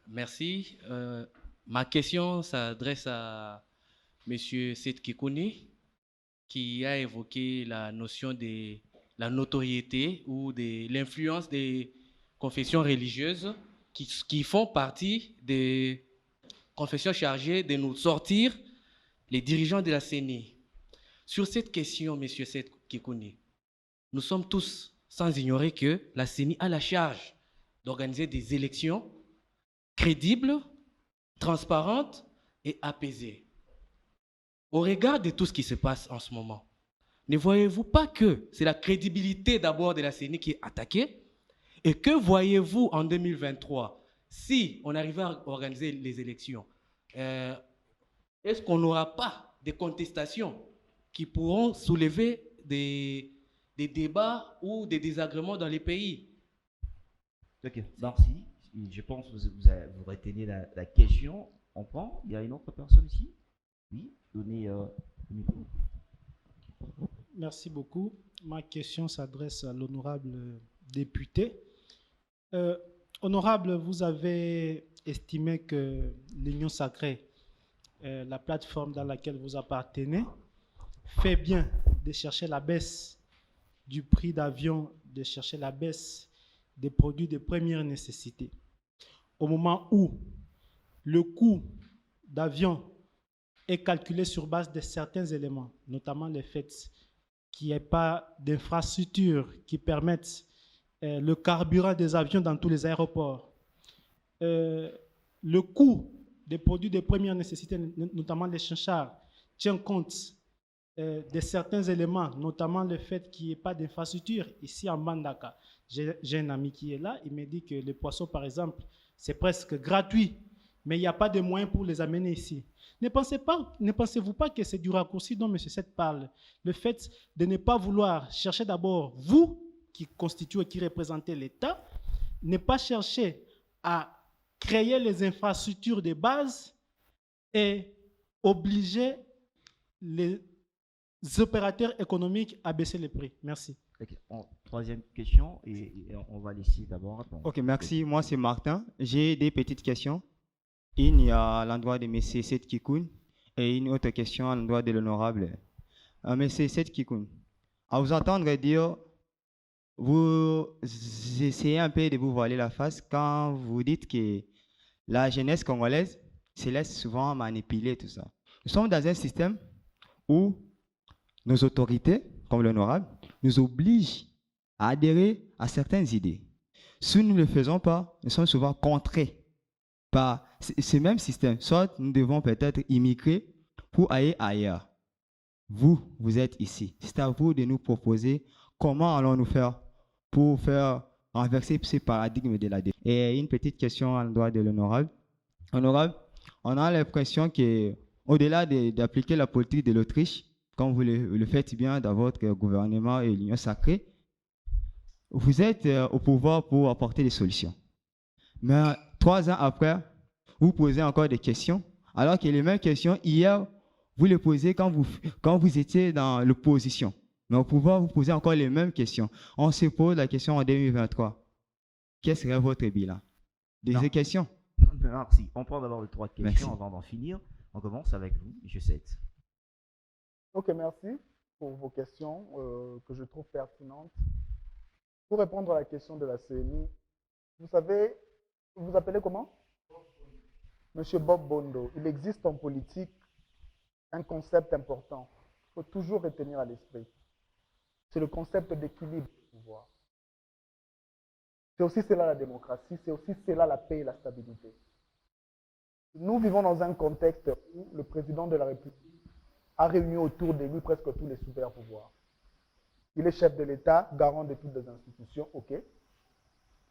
Merci. Ma question s'adresse à M. Seth Kikouni, qui a évoqué la notion de la notoriété ou de l'influence des confessions religieuses qui font partie des confessions chargées de nous sortir les dirigeants de la CENI. Sur cette question, M. Seth Kikouni, nous sommes tous sans ignorer que la CENI a la charge d'organiser des élections crédibles, transparentes et apaisées. Au regard de tout ce qui se passe en ce moment, ne voyez-vous pas que c'est la crédibilité d'abord de la CENI qui est attaquée? Et que voyez-vous en 2023 si on arrivait à organiser les élections? Est-ce qu'on n'aura pas de contestations qui pourront soulever des débats ou des désagréments dans les pays. Ok, merci. Je pense que vous retenez la question. On prend. Il y a une autre personne ici? Oui, donnez le micro. Merci beaucoup. Ma question s'adresse à l'honorable député. Honorable, vous avez estimé que l'Union sacrée, la plateforme dans laquelle vous appartenez, fait bien de chercher la baisse du prix d'avion, de chercher la baisse des produits de première nécessité. Au moment où le coût d'avion est calculé sur base de certains éléments, notamment le fait qu'il n'y ait pas d'infrastructures qui permettent le carburant des avions dans tous les aéroports. Le coût des produits de première nécessité, notamment les chinchards, tient compte de certains éléments, notamment le fait qu'il n'y ait pas d'infrastructure. Ici en Mbandaka, j'ai un ami qui est là, il me dit que les poissons, par exemple, c'est presque gratuit, mais il n'y a pas de moyens pour les amener ici. Ne pensez-vous pas que c'est du raccourci dont M. Seth parle? Le fait de ne pas vouloir chercher d'abord, vous, qui constituez et qui représentez l'État, ne pas chercher à créer les infrastructures de base et obliger les opérateurs économiques à baisser les prix. Merci. Okay. Troisième question, et on va laisser d'abord. Ok, merci. Moi, c'est Martin. J'ai des petites questions. Une à l'endroit de M. Seth Kikoun et une autre question à l'endroit de l'honorable. M. Seth Kikoun, à vous entendre dire, vous essayez un peu de vous voiler la face quand vous dites que la jeunesse congolaise se laisse souvent manipuler, tout ça. Nous sommes dans un système où nos autorités, comme l'honorable, nous obligent à adhérer à certaines idées. Si nous ne le faisons pas, nous sommes souvent contrés par ce même système. Soit nous devons peut-être immigrer pour aller ailleurs. Vous êtes ici. C'est à vous de nous proposer comment allons-nous faire pour faire renverser ce paradigme de la défense. Et une petite question à l'endroit de l'honorable. Honorable, on a l'impression qu'au-delà d'appliquer la politique de l'Autriche, comme vous le faites bien dans votre gouvernement et l'Union sacrée, vous êtes au pouvoir pour apporter des solutions. Mais 3 ans après, vous posez encore des questions, alors que les mêmes questions, hier, vous les posez quand vous étiez dans l'opposition. Mais au pouvoir, vous posez encore les mêmes questions. On se pose la question en 2023. Quel serait votre bilan? Des questions? Merci. On prend d'abord les 3 questions. Merci. Avant d'en finir. On commence avec vous, M. Seth. Ok, merci pour vos questions que je trouve pertinentes. Pour répondre à la question de la CNI, vous savez, vous vous appelez comment? Monsieur Bob Bondo. Il existe en politique un concept important. Il faut toujours retenir à l'esprit. C'est le concept d'équilibre du pouvoir. C'est aussi cela la démocratie, c'est aussi cela la paix et la stabilité. Nous vivons dans un contexte où le président de la République a réuni autour de lui presque tous les super pouvoirs. Il est chef de l'État, garant de toutes les institutions, ok.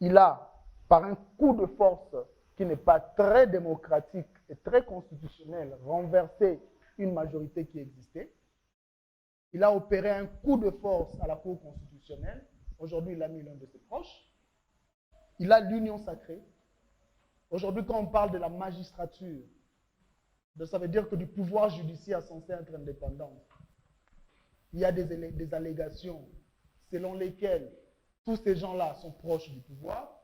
Il a, par un coup de force qui n'est pas très démocratique et très constitutionnel, renversé une majorité qui existait. Il a opéré un coup de force à la Cour constitutionnelle. Aujourd'hui, il a mis l'un de ses proches. Il a l'union sacrée. Aujourd'hui, quand on parle de la magistrature, ça veut dire que du pouvoir judiciaire censé être indépendant, il y a des allégations selon lesquelles tous ces gens-là sont proches du pouvoir.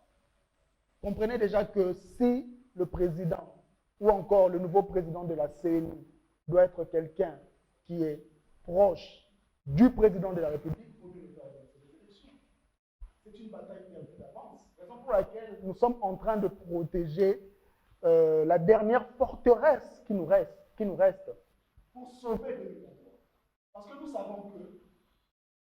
Comprenez déjà que si le président ou encore le nouveau président de la CNI doit être quelqu'un qui est proche du président de la République, il faut lui faire avancer les élections. C'est une bataille qui a pris d'avance. Raison pour laquelle nous sommes en train de protéger la dernière forteresse qui nous reste pour sauver le pouvoir. Parce que nous savons que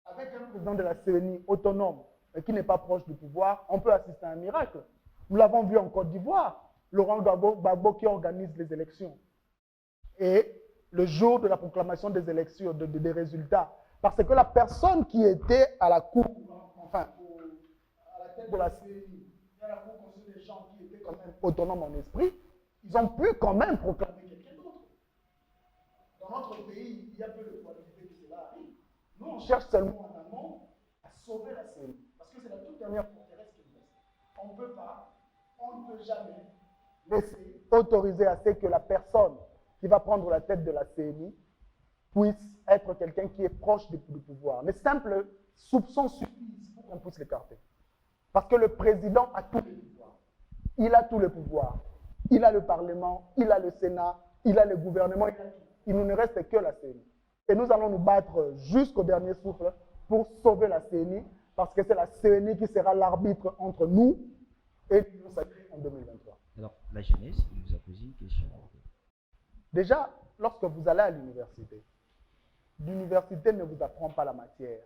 avec un président de la CNI autonome et qui n'est pas proche du pouvoir, on peut assister à un miracle. Nous l'avons vu en Côte d'Ivoire, Laurent Gbagbo qui organise les élections. Et le jour de la proclamation des élections, des résultats, parce que la personne qui était à la cour, enfin, à la tête de la CNI, à la cour constituée des gens qui étaient quand même autonomes en esprit, ils ont pu quand même proclamer quelqu'un d'autre. Dans notre pays, il y a peu de qualités qui Nous, on cherche seulement en amont à sauver la CENI. Parce que c'est la toute dernière forteresse qui nous reste. On ne peut pas, on ne peut jamais laisser autoriser à ce que la personne qui va prendre la tête de la CENI puisse être quelqu'un qui est proche du pouvoir. Les simples soupçons suffisent pour qu'on puisse l'écarter. Parce que le président a tous les pouvoirs. Il a tous les pouvoirs. Il a le Parlement, il a le Sénat, il a le gouvernement. Il ne nous reste que la CENI. Et nous allons nous battre jusqu'au dernier souffle pour sauver la CENI, parce que c'est la CENI qui sera l'arbitre entre nous et l'Union sacrée en 2023. Alors, la jeunesse, il vous a posé une question. Déjà, lorsque vous allez à l'université ne vous apprend pas la matière,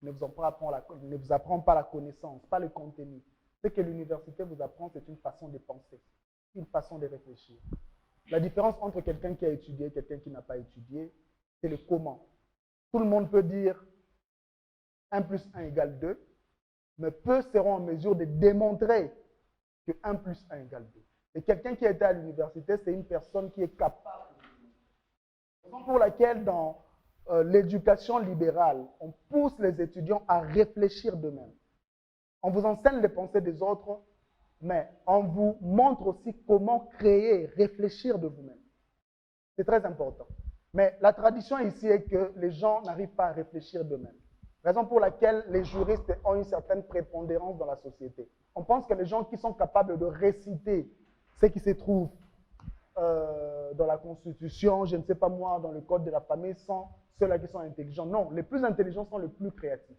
ne vous apprend pas la connaissance, pas le contenu. Ce que l'université vous apprend, c'est une façon de penser, une façon de réfléchir. La différence entre quelqu'un qui a étudié et quelqu'un qui n'a pas étudié, c'est le comment. Tout le monde peut dire 1 plus 1 égale 2, mais peu seront en mesure de démontrer que 1 plus 1 égale 2. Et quelqu'un qui a été à l'université, c'est une personne qui est capable. Raison pour laquelle dans l'éducation libérale, on pousse les étudiants à réfléchir d'eux-mêmes. On vous enseigne les pensées des autres, mais on vous montre aussi comment créer, réfléchir de vous-même. C'est très important. Mais la tradition ici est que les gens n'arrivent pas à réfléchir d'eux-mêmes. Raison pour laquelle les juristes ont une certaine prépondérance dans la société. On pense que les gens qui sont capables de réciter ce qui se trouve dans la Constitution, je ne sais pas moi, dans le Code de la famille, sont ceux-là qui sont intelligents. Non, les plus intelligents sont les plus créatifs.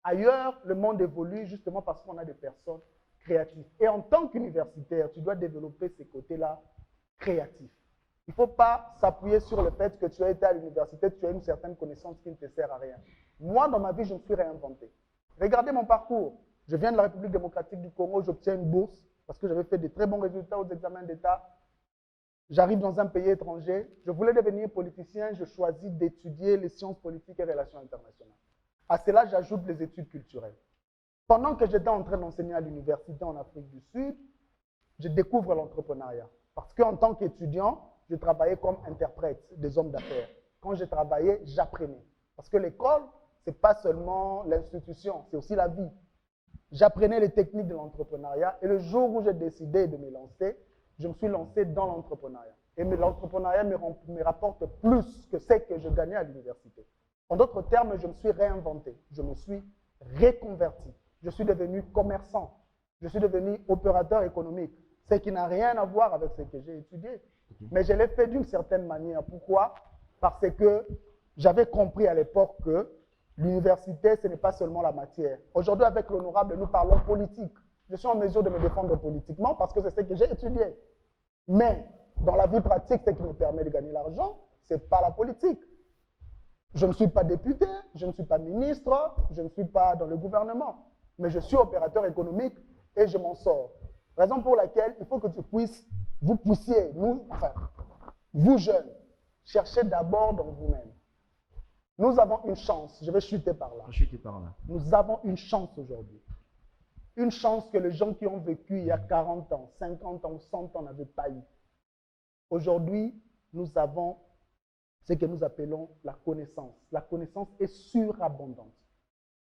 Ailleurs, le monde évolue justement parce qu'on a des personnes créatives. Et en tant qu'universitaire, tu dois développer ces côtés-là créatifs. Il ne faut pas s'appuyer sur le fait que tu as été à l'université, tu as une certaine connaissance qui ne te sert à rien. Moi, dans ma vie, je me suis réinventé. Regardez mon parcours. Je viens de la République démocratique du Congo, j'obtiens une bourse parce que j'avais fait de très bons résultats aux examens d'État. J'arrive dans un pays étranger. Je voulais devenir politicien, je choisis d'étudier les sciences politiques et relations internationales. À cela, j'ajoute les études culturelles. Pendant que j'étais en train d'enseigner à l'université en Afrique du Sud, je découvre l'entrepreneuriat. Parce qu'en tant qu'étudiant, je travaillais comme interprète des hommes d'affaires. Quand je travaillais, j'apprenais. Parce que l'école, ce n'est pas seulement l'institution, c'est aussi la vie. J'apprenais les techniques de l'entrepreneuriat et le jour où j'ai décidé de me lancer, je me suis lancé dans l'entrepreneuriat. Et l'entrepreneuriat me rapporte plus que ce que je gagnais à l'université. En d'autres termes, je me suis réinventé, je me suis reconverti. Je suis devenu commerçant, je suis devenu opérateur économique, ce qui n'a rien à voir avec ce que j'ai étudié. Mais je l'ai fait d'une certaine manière. Pourquoi? Parce que j'avais compris à l'époque que l'université, ce n'est pas seulement la matière. Aujourd'hui, avec l'honorable, nous parlons politique. Je suis en mesure de me défendre politiquement parce que c'est ce que j'ai étudié. Mais dans la vie pratique, ce qui me permet de gagner l'argent, ce n'est pas la politique. Je ne suis pas député, je ne suis pas ministre, je ne suis pas dans le gouvernement. Mais je suis opérateur économique et je m'en sors. Raison pour laquelle il faut que vous puissiez, vous jeunes, chercher d'abord dans vous-même. Nous avons une chance, je vais chuter par là. Nous avons une chance aujourd'hui. Une chance que les gens qui ont vécu il y a 40 ans, 50 ans, 100 ans n'avaient pas eu. Aujourd'hui, nous avons ce que nous appelons la connaissance. La connaissance est surabondante.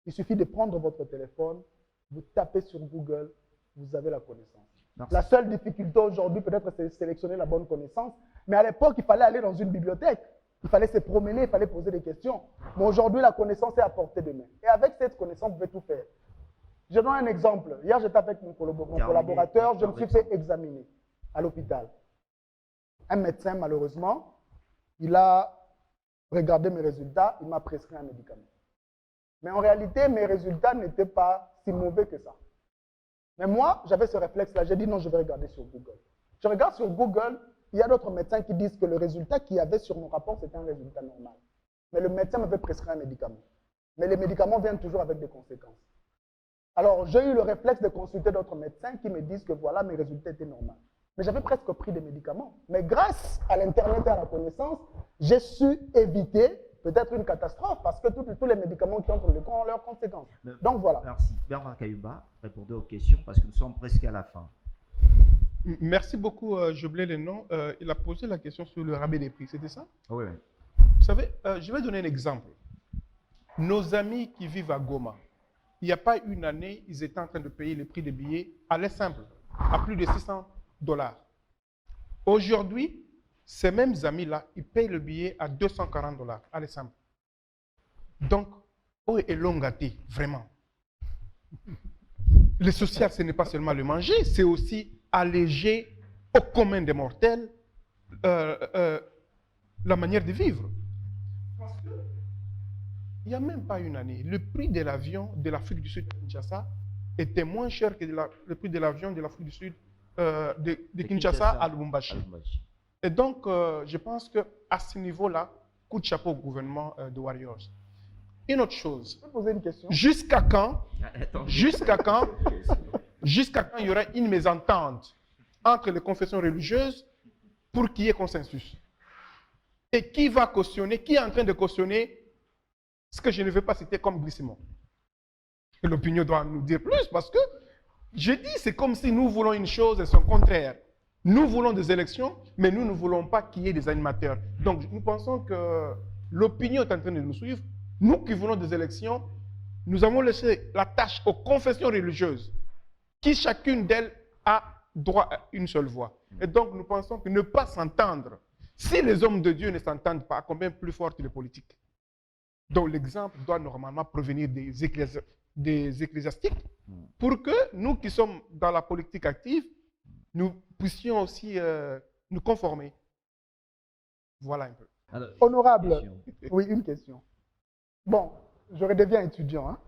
Il suffit de prendre votre téléphone, vous tapez sur Google, vous avez la connaissance. Merci. La seule difficulté aujourd'hui, peut-être, c'est de sélectionner la bonne connaissance. Mais à l'époque, il fallait aller dans une bibliothèque. Il fallait se promener, il fallait poser des questions. Mais aujourd'hui, la connaissance est à portée de main. Et avec cette connaissance, vous pouvez tout faire. Je donne un exemple. Hier, j'étais avec mon collaborateur, je me suis fait examiner à l'hôpital. Un médecin, malheureusement, il a regardé mes résultats, il m'a prescrit un médicament. Mais en réalité, mes résultats n'étaient pas si mauvais que ça. Mais moi, j'avais ce réflexe-là. J'ai dit non, je vais regarder sur Google. Je regarde sur Google, il y a d'autres médecins qui disent que le résultat qu'il y avait sur mon rapport, c'était un résultat normal. Mais le médecin m'avait prescrit un médicament. Mais les médicaments viennent toujours avec des conséquences. Alors, j'ai eu le réflexe de consulter d'autres médecins qui me disent que voilà, mes résultats étaient normaux. Mais j'avais presque pris des médicaments. Mais grâce à l'Internet et à la connaissance, j'ai su éviter peut-être une catastrophe parce que tous les médicaments qui entrent dans le corps ont leurs conséquences. Donc voilà. Merci. Bernard Kayumba, répondez aux questions parce que nous sommes presque à la fin. Merci beaucoup, Joblé Lénon. Il a posé la question sur le rabais des prix, c'était ça? Oui. Vous savez, je vais donner un exemple. Nos amis qui vivent à Goma, il n'y a pas une année, ils étaient en train de payer le prix des billets à l'air simple, à plus de $600. Aujourd'hui, ces mêmes amis-là, ils payent le billet à $240 à l'air simple. Donc, où est l'ongati, vraiment? Le social, ce n'est pas seulement le manger, c'est aussi alléger au commun des mortels la manière de vivre. Parce que, il n'y a même pas une année, le prix de l'avion de l'Afrique du Sud à Kinshasa était moins cher que le prix de l'avion de l'Afrique du Sud de Kinshasa à Lubumbashi. Et donc, je pense qu'à ce niveau-là, coup de chapeau au gouvernement de Warriors. Une autre chose. Je peux poser une question? Jusqu'à quand il y aura une mésentente entre les confessions religieuses pour qu'il y ait consensus? Et qui va cautionner, qui est en train de cautionner ce que je ne veux pas citer comme glissement? Et l'opinion doit nous dire plus parce que, je dis, c'est comme si nous voulons une chose et son contraire. Nous voulons des élections, mais nous ne voulons pas qu'il y ait des animateurs. Donc, nous pensons que l'opinion est en train de nous suivre. Nous qui voulons des élections, nous avons laissé la tâche aux confessions religieuses, qui chacune d'elles a droit à une seule voix. Et donc, nous pensons que ne pas s'entendre, si les hommes de Dieu ne s'entendent pas, combien plus forte les politiques? Donc, l'exemple doit normalement provenir des ecclésiastiques pour que nous qui sommes dans la politique active, nous puissions aussi nous conformer. Voilà un peu. Alors, Honorable, question. oui, une question. Bon, je redeviens étudiant. Hein?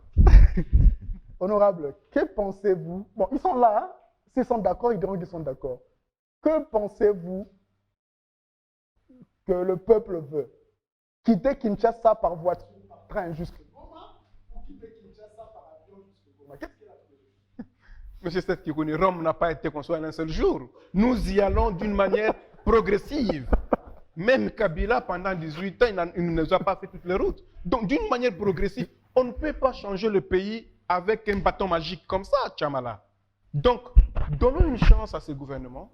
Honorable, que pensez-vous? Bon, ils sont là, hein? S'ils sont d'accord, ils diront qu'ils sont d'accord. Que pensez-vous que le peuple veut? Quitter Kinshasa par voiture, par train jusqu'à Goma, ou quitter Kinshasa par avion jusqu'à Goma? Qu'est-ce qu'il a trouvé? Monsieur Seth Kikouni, Rome n'a pas été construit en un seul jour. Nous y allons d'une manière progressive. Même Kabila, pendant 18 ans, il ne nous a pas fait toutes les routes. Donc, d'une manière progressive, on ne peut pas changer le pays avec un bâton magique comme ça, Tchamala. Donc, donnons une chance à ce gouvernement,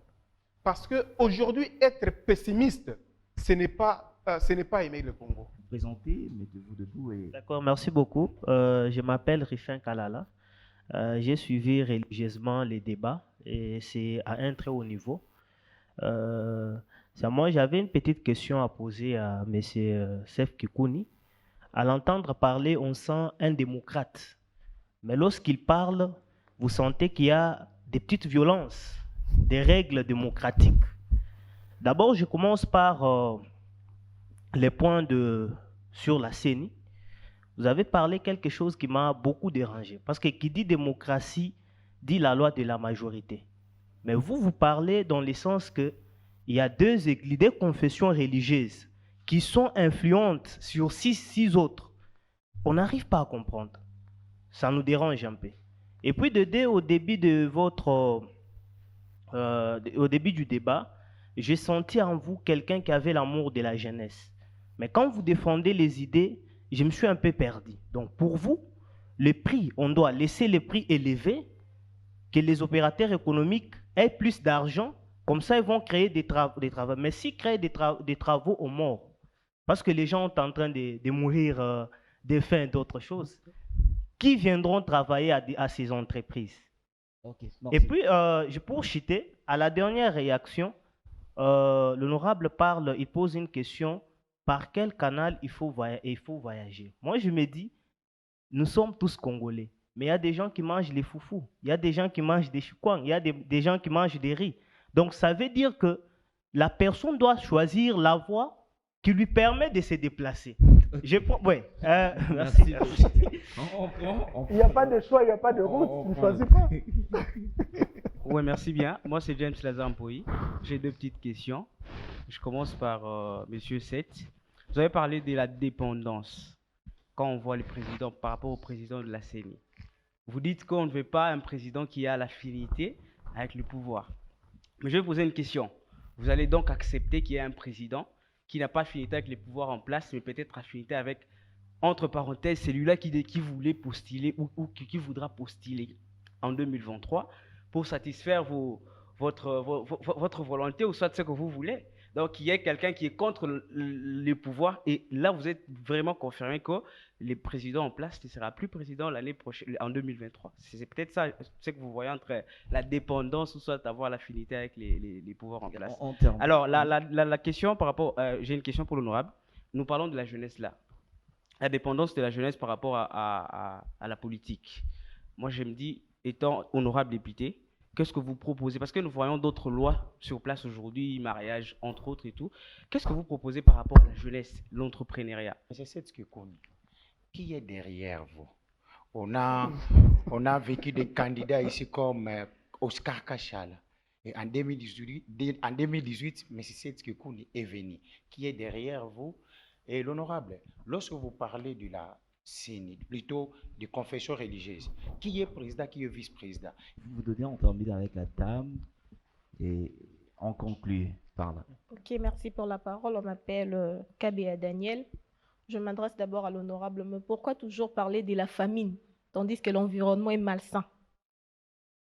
parce qu'aujourd'hui, être pessimiste, ce n'est pas aimer le Congo. Présentez, mettez-vous debout et... D'accord, merci beaucoup. Je m'appelle Rifin Kalala. J'ai suivi religieusement les débats et c'est à un très haut niveau. Moi, j'avais une petite question à poser à M. Seth Kikouni. À l'entendre parler, on sent un démocrate. Mais lorsqu'il parle, vous sentez qu'il y a des petites violences, des règles démocratiques. D'abord, je commence par les points sur la CENI. Vous avez parlé quelque chose qui m'a beaucoup dérangé. Parce que qui dit démocratie, dit la loi de la majorité. Mais vous parlez dans le sens qu'il y a deux églises, des confessions religieuses qui sont influentes sur six autres. On n'arrive pas à comprendre. Ça nous dérange un peu. Et puis, au début du débat, j'ai senti en vous quelqu'un qui avait l'amour de la jeunesse. Mais quand vous défendez les idées, je me suis un peu perdu. Donc, pour vous, le prix, on doit laisser les prix élevés, que les opérateurs économiques aient plus d'argent, comme ça, ils vont créer des travaux. Mais s'ils créent des travaux aux morts, parce que les gens sont en train de mourir de faim et d'autres choses, qui viendront travailler à ces entreprises? Okay, et puis, pour chuter, à la dernière réaction, l'honorable il pose une question, par quel canal il faut voyager? Moi, je me dis, nous sommes tous Congolais, mais il y a des gens qui mangent les foufous, il y a des gens qui mangent des choukwang, il y a des gens qui mangent des riz. Donc, ça veut dire que la personne doit choisir la voie qui lui permet de se déplacer. Merci. Il n'y a pas de choix, il n'y a pas de route, tu ne choisis pas. Oui, merci bien. Moi, c'est James Lazampoui. J'ai deux petites questions. Je commence par Monsieur Seth. Vous avez parlé de la dépendance quand on voit le président par rapport au président de la CENI. Vous dites qu'on ne veut pas un président qui a l'affinité avec le pouvoir. Mais je vais vous poser une question. Vous allez donc accepter qu'il y ait un président qui n'a pas affinité avec les pouvoirs en place, mais peut-être affinité avec, entre parenthèses, celui-là qui voulait postuler ou qui voudra postuler en 2023 pour satisfaire votre volonté ou soit ce que vous voulez. Donc, il y a quelqu'un qui est contre le pouvoir. Et là, vous êtes vraiment confirmé que le président en place ne sera plus président l'année prochaine, en 2023. C'est peut-être ça, ce que vous voyez entre la dépendance ou soit avoir l'affinité avec les pouvoirs en place. Alors, la question par rapport, j'ai une question pour l'honorable. Nous parlons de la jeunesse là. La dépendance de la jeunesse par rapport à la politique. Moi, je me dis, étant honorable député, qu'est-ce que vous proposez? Parce que nous voyons d'autres lois sur place aujourd'hui, mariage, entre autres et tout. Qu'est-ce que vous proposez par rapport à la jeunesse, l'entrepreneuriat? C'est ce que connaît. Qui est derrière vous? On a vécu des candidats ici comme Oscar Kachala. Et en 2018, M. Setskikouni est venu. Qui est derrière vous? Et l'honorable, lorsque vous parlez de la CENI, plutôt de confession religieuse, qui est président, qui est vice-président? Vous donnez, on termine avec la dame et on conclut par là. Ok, merci pour la parole. On m'appelle Kabea Daniel. Je m'adresse d'abord à l'honorable. Mais pourquoi toujours parler de la famine, tandis que l'environnement est malsain?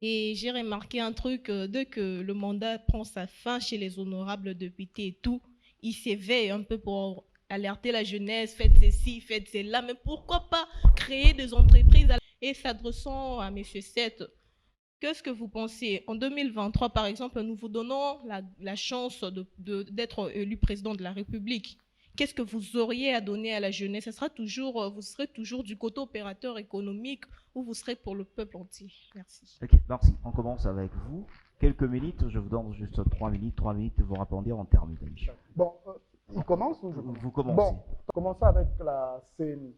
Et j'ai remarqué un truc, dès que le mandat prend sa fin chez les honorables députés et tout, ils s'éveillent un peu pour alerter la jeunesse, faites ceci, faites cela, mais pourquoi pas créer des entreprises? Et s'adressant à M. Seth, qu'est-ce que vous pensez? En 2023, par exemple, nous vous donnons la chance d'être élu président de la République. Qu'est-ce que vous auriez à donner à la jeunesse? Vous serez toujours du côté opérateur économique ou vous serez pour le peuple entier? Merci. Ok, merci. On commence avec vous. Quelques minutes, je vous donne juste 3 minutes, vous répondez, on termine. Bon, il commence ou je commence? Vous commencez. Bon, commençons avec la CENI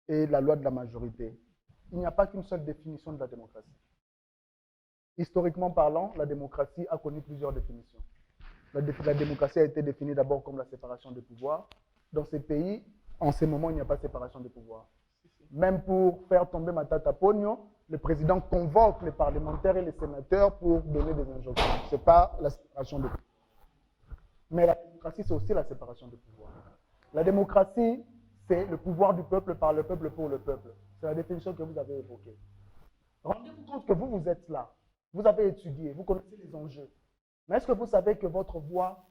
et la loi de la majorité. Il n'y a pas qu'une seule définition de la démocratie. Historiquement parlant, la démocratie a connu plusieurs définitions. La démocratie a été définie d'abord comme la séparation des pouvoirs. Dans ces pays, en ces moments, il n'y a pas de séparation des pouvoirs. Même pour faire tomber Matata Pogno, le président convoque les parlementaires et les sénateurs pour donner des injonctions. Ce n'est pas la séparation des pouvoirs. Mais la démocratie, c'est aussi la séparation des pouvoirs. La démocratie, c'est le pouvoir du peuple par le peuple pour le peuple. C'est la définition que vous avez évoquée. Rendez-vous compte que vous êtes là. Vous avez étudié, vous connaissez les enjeux. Mais est-ce que vous savez que votre voix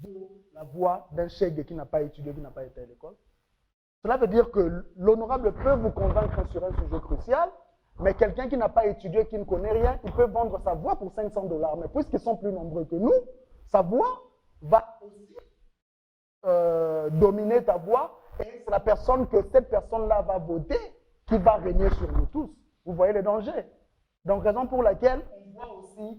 vaut la voix d'un chèque qui n'a pas étudié, qui n'a pas été à l'école? Cela veut dire que l'honorable peut vous convaincre sur un sujet crucial, mais quelqu'un qui n'a pas étudié, qui ne connaît rien, il peut vendre sa voix pour $500. Mais puisqu'ils sont plus nombreux que nous, sa voix va aussi dominer ta voix, et c'est la personne que cette personne-là va voter qui va régner sur nous tous. Vous voyez les dangers. Donc, raison pour laquelle on voit aussi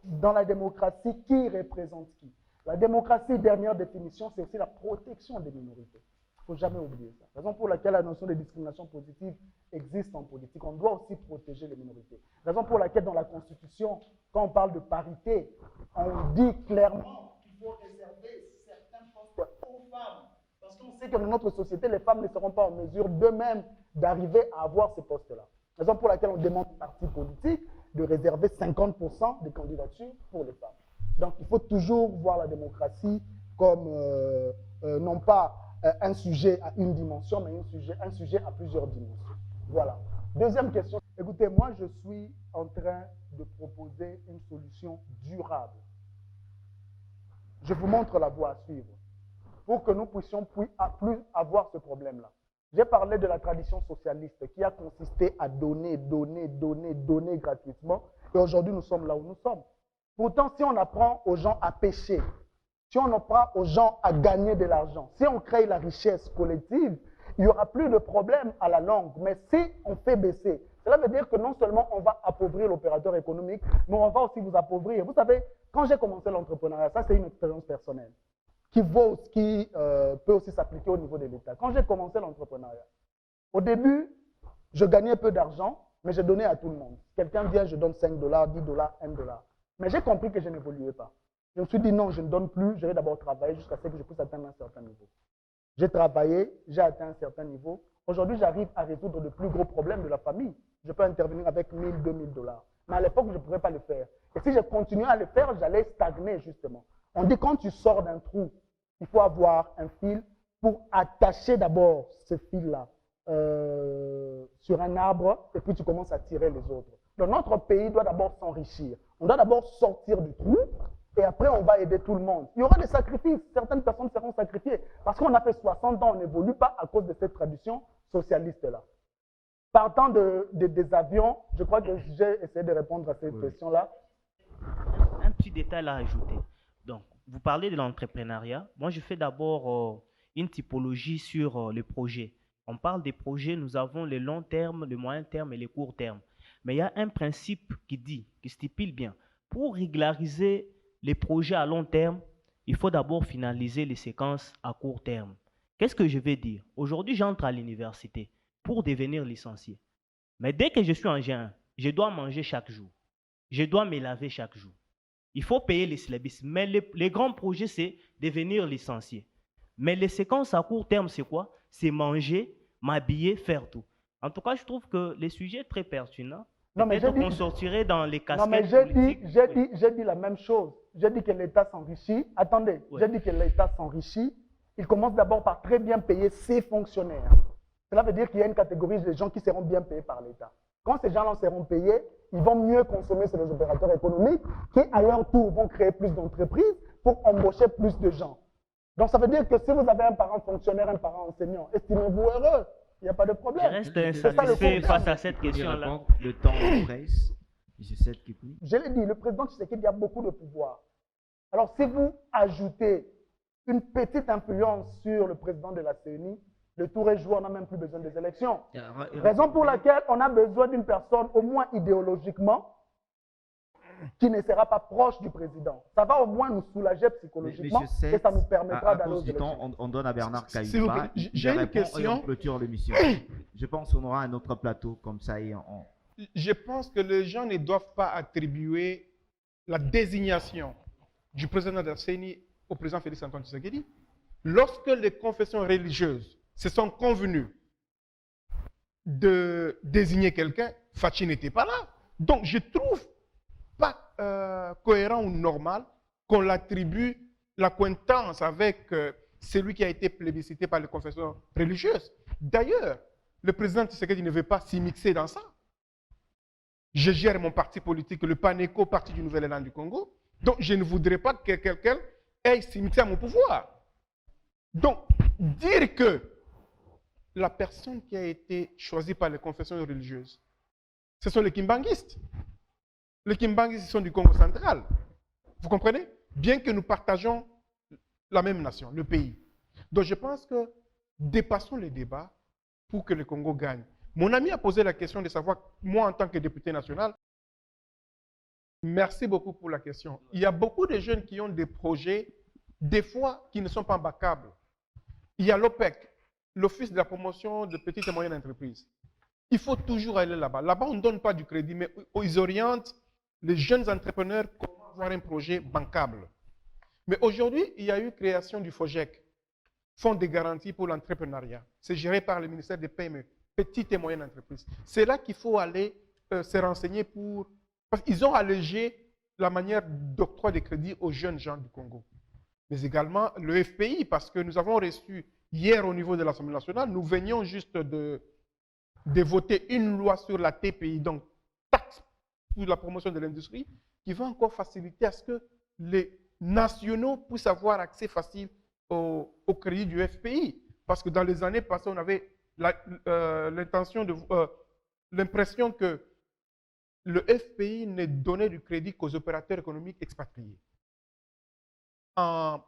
dans la démocratie qui représente qui. La démocratie, dernière définition, c'est aussi la protection des minorités. Il ne faut jamais oublier ça. Raison pour laquelle la notion de discrimination positive existe en politique. On doit aussi protéger les minorités. Raison pour laquelle dans la Constitution, quand on parle de parité, on dit clairement qu'il faut réserver certains postes aux femmes. Parce qu'on sait que dans notre société, les femmes ne seront pas en mesure d'eux-mêmes d'arriver à avoir ces postes-là. Raison pour laquelle on demande aux partis politiques de réserver 50% des candidatures pour les femmes. Donc, il faut toujours voir la démocratie comme non pas un sujet à une dimension, mais un sujet à plusieurs dimensions. Voilà. Deuxième question. Écoutez, moi, je suis en train de proposer une solution durable. Je vous montre la voie à suivre pour que nous puissions plus avoir ce problème-là. J'ai parlé de la tradition socialiste qui a consisté à donner gratuitement. Et aujourd'hui, nous sommes là où nous sommes. Pourtant, si on apprend aux gens à pêcher, si on apprend aux gens à gagner de l'argent, si on crée la richesse collective, il n'y aura plus de problème à la longue. Mais si on fait baisser, cela veut dire que non seulement on va appauvrir l'opérateur économique, mais on va aussi vous appauvrir. Vous savez, quand j'ai commencé l'entrepreneuriat, ça c'est une expérience personnelle qui peut aussi s'appliquer au niveau de l'État. Quand j'ai commencé l'entrepreneuriat, au début, je gagnais peu d'argent, mais je donnais à tout le monde. Quelqu'un vient, je donne $5, $10, $1. Mais j'ai compris que je n'évoluais pas. Je me suis dit non, je ne donne plus, je vais d'abord travailler jusqu'à ce que je puisse atteindre un certain niveau. J'ai travaillé, j'ai atteint un certain niveau. Aujourd'hui, j'arrive à résoudre de plus gros problèmes de la famille. Je peux intervenir avec $1000, $2000. Mais à l'époque, je ne pourrais pas le faire. Et si je continuais à le faire, j'allais stagner justement. On dit quand tu sors d'un trou, il faut avoir un fil pour attacher d'abord ce fil-là sur un arbre et puis tu commences à tirer les autres. Donc notre pays doit d'abord s'enrichir. On doit d'abord sortir du trou et après on va aider tout le monde. Il y aura des sacrifices, certaines personnes seront sacrifiées, parce qu'on a fait 60 ans, on n'évolue pas à cause de cette tradition socialiste-là. Partant des avions, je crois que j'ai essayé de répondre à cette question-là. Un petit détail à ajouter. Donc, vous parlez de l'entrepreneuriat. Moi, je fais d'abord une typologie sur les projets. On parle des projets, nous avons les longs termes, les moyens termes et les courts termes. Mais il y a un principe qui stipule bien. Pour régulariser les projets à long terme, il faut d'abord finaliser les séquences à court terme. Qu'est-ce que je vais dire? Aujourd'hui, j'entre à l'université pour devenir licencié. Mais dès que je suis en G1, je dois manger chaque jour. Je dois me laver chaque jour. Il faut payer les syllabus. Mais les grands projets, c'est devenir licencié. Mais les séquences à court terme, c'est quoi? C'est manger, m'habiller, faire tout. En tout cas, je trouve que les sujets très pertinents. Peut-être qu'on sortirait dans les casquettes. Non, mais j'ai dit la même chose. J'ai dit que l'État s'enrichit. Attendez, j'ai dit que l'État s'enrichit. Il commence d'abord par très bien payer ses fonctionnaires. Cela veut dire qu'il y a une catégorie de gens qui seront bien payés par l'État. Quand ces gens-là seront payés, ils vont mieux consommer sur les opérateurs économiques qui, à leur tour, vont créer plus d'entreprises pour embaucher plus de gens. Donc, ça veut dire que si vous avez un parent fonctionnaire, un parent enseignant, estimez-vous heureux. Il n'y a pas de problème. Je reste insatisfait face à cette question-là. Le temps presse. Je l'ai dit, le président Tshisekedi a beaucoup de pouvoir. Alors, si vous ajoutez une petite influence sur le président de la CENI, le tour est joué, on n'a même plus besoin des élections. Raison pour laquelle on a besoin d'une personne, au moins idéologiquement, qui ne sera pas proche du président. Ça va au moins nous soulager psychologiquement et ça nous permettra d'aller aux élections. On donne à Bernard Kayumba. J'ai une question. On clôture l'émission. Je pense qu'on aura un autre plateau comme ça. Je pense que les gens ne doivent pas attribuer la désignation du président de la CENI au président Félix Antoine Tshisekedi. Lorsque les confessions religieuses se sont convenues de désigner quelqu'un, Fachi n'était pas là. Donc je trouve pas cohérent ou normal qu'on l'attribue l'acquaintance avec celui qui a été plébiscité par les confessions religieuses. D'ailleurs, le président Tshisekedi ne veut pas s'y mixer dans ça. Je gère mon parti politique, le PANECO, Parti du Nouvel Élan du Congo. Donc, je ne voudrais pas que quelqu'un aille s'y mixer à mon pouvoir. Donc, dire que la personne qui a été choisie par les confessions religieuses, ce sont les kimbanguistes. Les kimbanguistes sont du Congo central. Vous comprenez? Bien que nous partageons la même nation, le pays. Donc, je pense que dépassons les débats pour que le Congo gagne. Mon ami a posé la question de savoir, moi en tant que député national, merci beaucoup pour la question. Il y a beaucoup de jeunes qui ont des projets, des fois, qui ne sont pas backables. Il y a l'OPEC, l'Office de la promotion de petites et moyennes entreprises. Il faut toujours aller là-bas. Là-bas, on ne donne pas du crédit, mais ils orientent les jeunes entrepreneurs comment avoir un projet bancable. Mais aujourd'hui, il y a eu création du FOGEC, Fonds de garantie pour l'entrepreneuriat. C'est géré par le ministère des PME, petites et moyennes entreprises. C'est là qu'il faut aller se renseigner pour... Parce qu'ils ont allégé la manière d'octroi des crédits aux jeunes gens du Congo. Mais également le FPI, parce que nous avons reçu hier au niveau de l'Assemblée nationale, nous venions juste de voter une loi sur la TPI, donc taxe pour la promotion de l'industrie, qui va encore faciliter à ce que les nationaux puissent avoir accès facile au crédit du FPI. Parce que dans les années passées, on avait l'impression que le FPI ne donnait du crédit qu'aux opérateurs économiques expatriés, en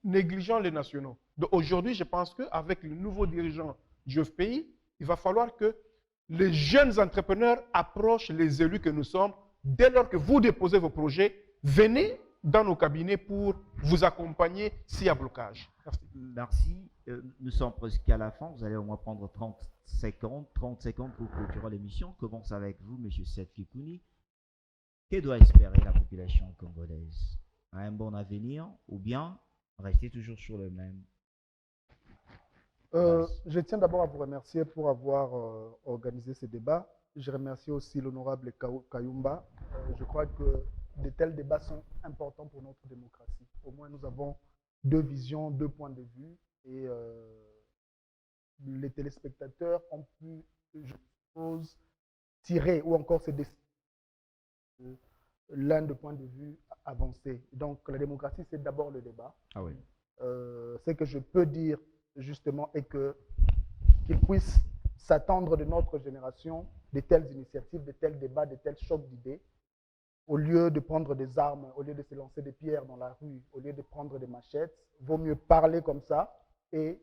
négligeant les nationaux. Donc aujourd'hui, je pense qu'avec le nouveau dirigeant du FPI, il va falloir que les jeunes entrepreneurs approchent les élus que nous sommes. Dès lors que vous déposez vos projets, venez dans nos cabinets pour vous accompagner s'il y a blocage. Merci. Nous sommes presque à la fin. Vous allez au moins prendre 30 secondes pour clôturer l'émission. On commence avec vous, M. Seth Kikouni. Que doit espérer la population congolaise? Un bon avenir ou bien rester toujours sur le même? Je tiens d'abord à vous remercier pour avoir organisé ce débat. Je remercie aussi l'honorable Kayumba. Je crois que de tels débats sont importants pour notre démocratie. Au moins, nous avons deux visions, deux points de vue et les téléspectateurs ont pu, je suppose, tirer ou encore se décider l'un des points de vue avancés. Donc la démocratie, c'est d'abord le débat. Ah oui. Ce que je peux dire justement est qu'ils puissent s'attendre de notre génération de telles initiatives, de tels débats, de tels chocs d'idées, au lieu de prendre des armes, au lieu de se lancer des pierres dans la rue, au lieu de prendre des machettes. Vaut mieux parler comme ça et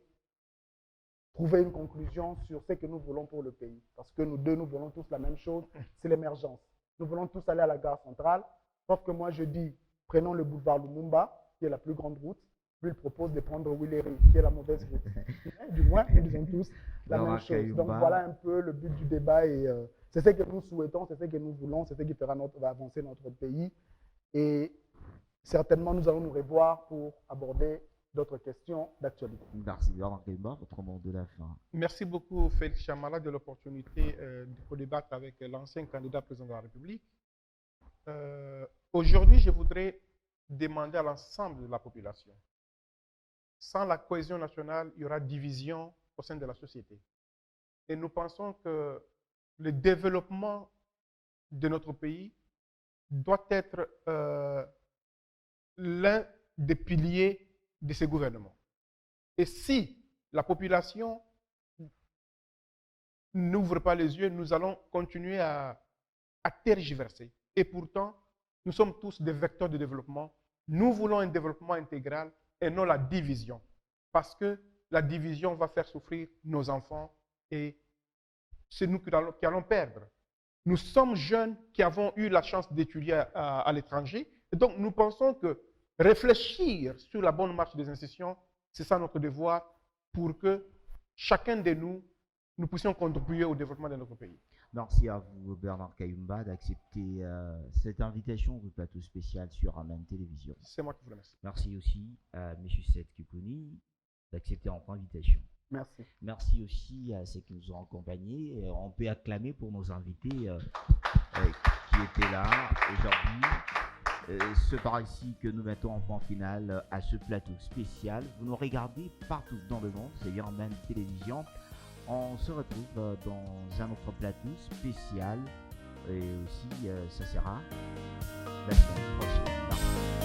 trouver une conclusion sur ce que nous voulons pour le pays. Parce que nous deux, nous voulons tous la même chose, c'est l'émergence. Nous voulons tous aller à la gare centrale, sauf que moi je dis, prenons le boulevard Lumumba, qui est la plus grande route, lui il propose de prendre Willery, qui est la mauvaise route. Mais du moins, nous disons tous la même chose. Donc voilà un peu le but du débat et c'est ce que nous souhaitons, c'est ce que nous voulons, c'est ce qui va avancer notre pays. Et certainement, nous allons nous revoir pour aborder d'autres questions d'actualité. Merci, Bernard Kayumba, votre mot de la fin. Merci beaucoup, Félix Chamala, de l'opportunité de débattre avec l'ancien candidat président de la République. Aujourd'hui, je voudrais demander à l'ensemble de la population. Sans la cohésion nationale, il y aura division au sein de la société. Et nous pensons que le développement de notre pays doit être l'un des piliers de ces gouvernements. Et si la population n'ouvre pas les yeux, nous allons continuer à tergiverser. Et pourtant, nous sommes tous des vecteurs de développement. Nous voulons un développement intégral et non la division. Parce que la division va faire souffrir nos enfants et c'est nous qui allons perdre. Nous sommes jeunes qui avons eu la chance d'étudier à l'étranger. Et donc, nous pensons que réfléchir sur la bonne marche des institutions, c'est ça notre devoir pour que chacun de nous puissions contribuer au développement de notre pays. Merci à vous, Bernard Kayumba, d'accepter cette invitation au plateau spécial sur Amen Télévision. C'est moi qui vous remercie. Merci aussi à M. Seth Kikouni d'accepter notre invitation. Merci. Merci aussi à ceux qui nous ont accompagnés. On peut acclamer pour nos invités qui étaient là aujourd'hui. C'est par ici que nous mettons en point final à ce plateau spécial. Vous nous regardez partout dans le monde, c'est bien Amen Télévision. On se retrouve dans un autre plateau spécial et aussi ça sera la semaine prochaine. Merci.